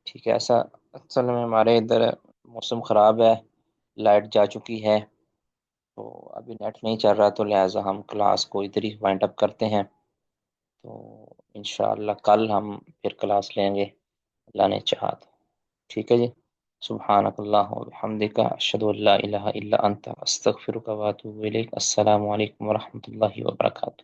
ٹھیک ہے۔ ایسا اصل میں ہمارے ادھر موسم خراب ہے، لائٹ جا چکی ہے، تو ابھی نیٹ نہیں چل رہا، تو لہٰذا ہم کلاس کو ادھر ہی وائنڈ اپ کرتے ہیں، تو انشاءاللہ کل ہم پھر کلاس لیں گے، اللہ نے چاہا تو، ٹھیک ہے جی۔ سبحانک اللہ و بحمدک، اشہد ان لا الہ الا انت، استغفرک و اتوب الیک۔ السلام علیکم ورحمۃ اللہ وبرکاتہ۔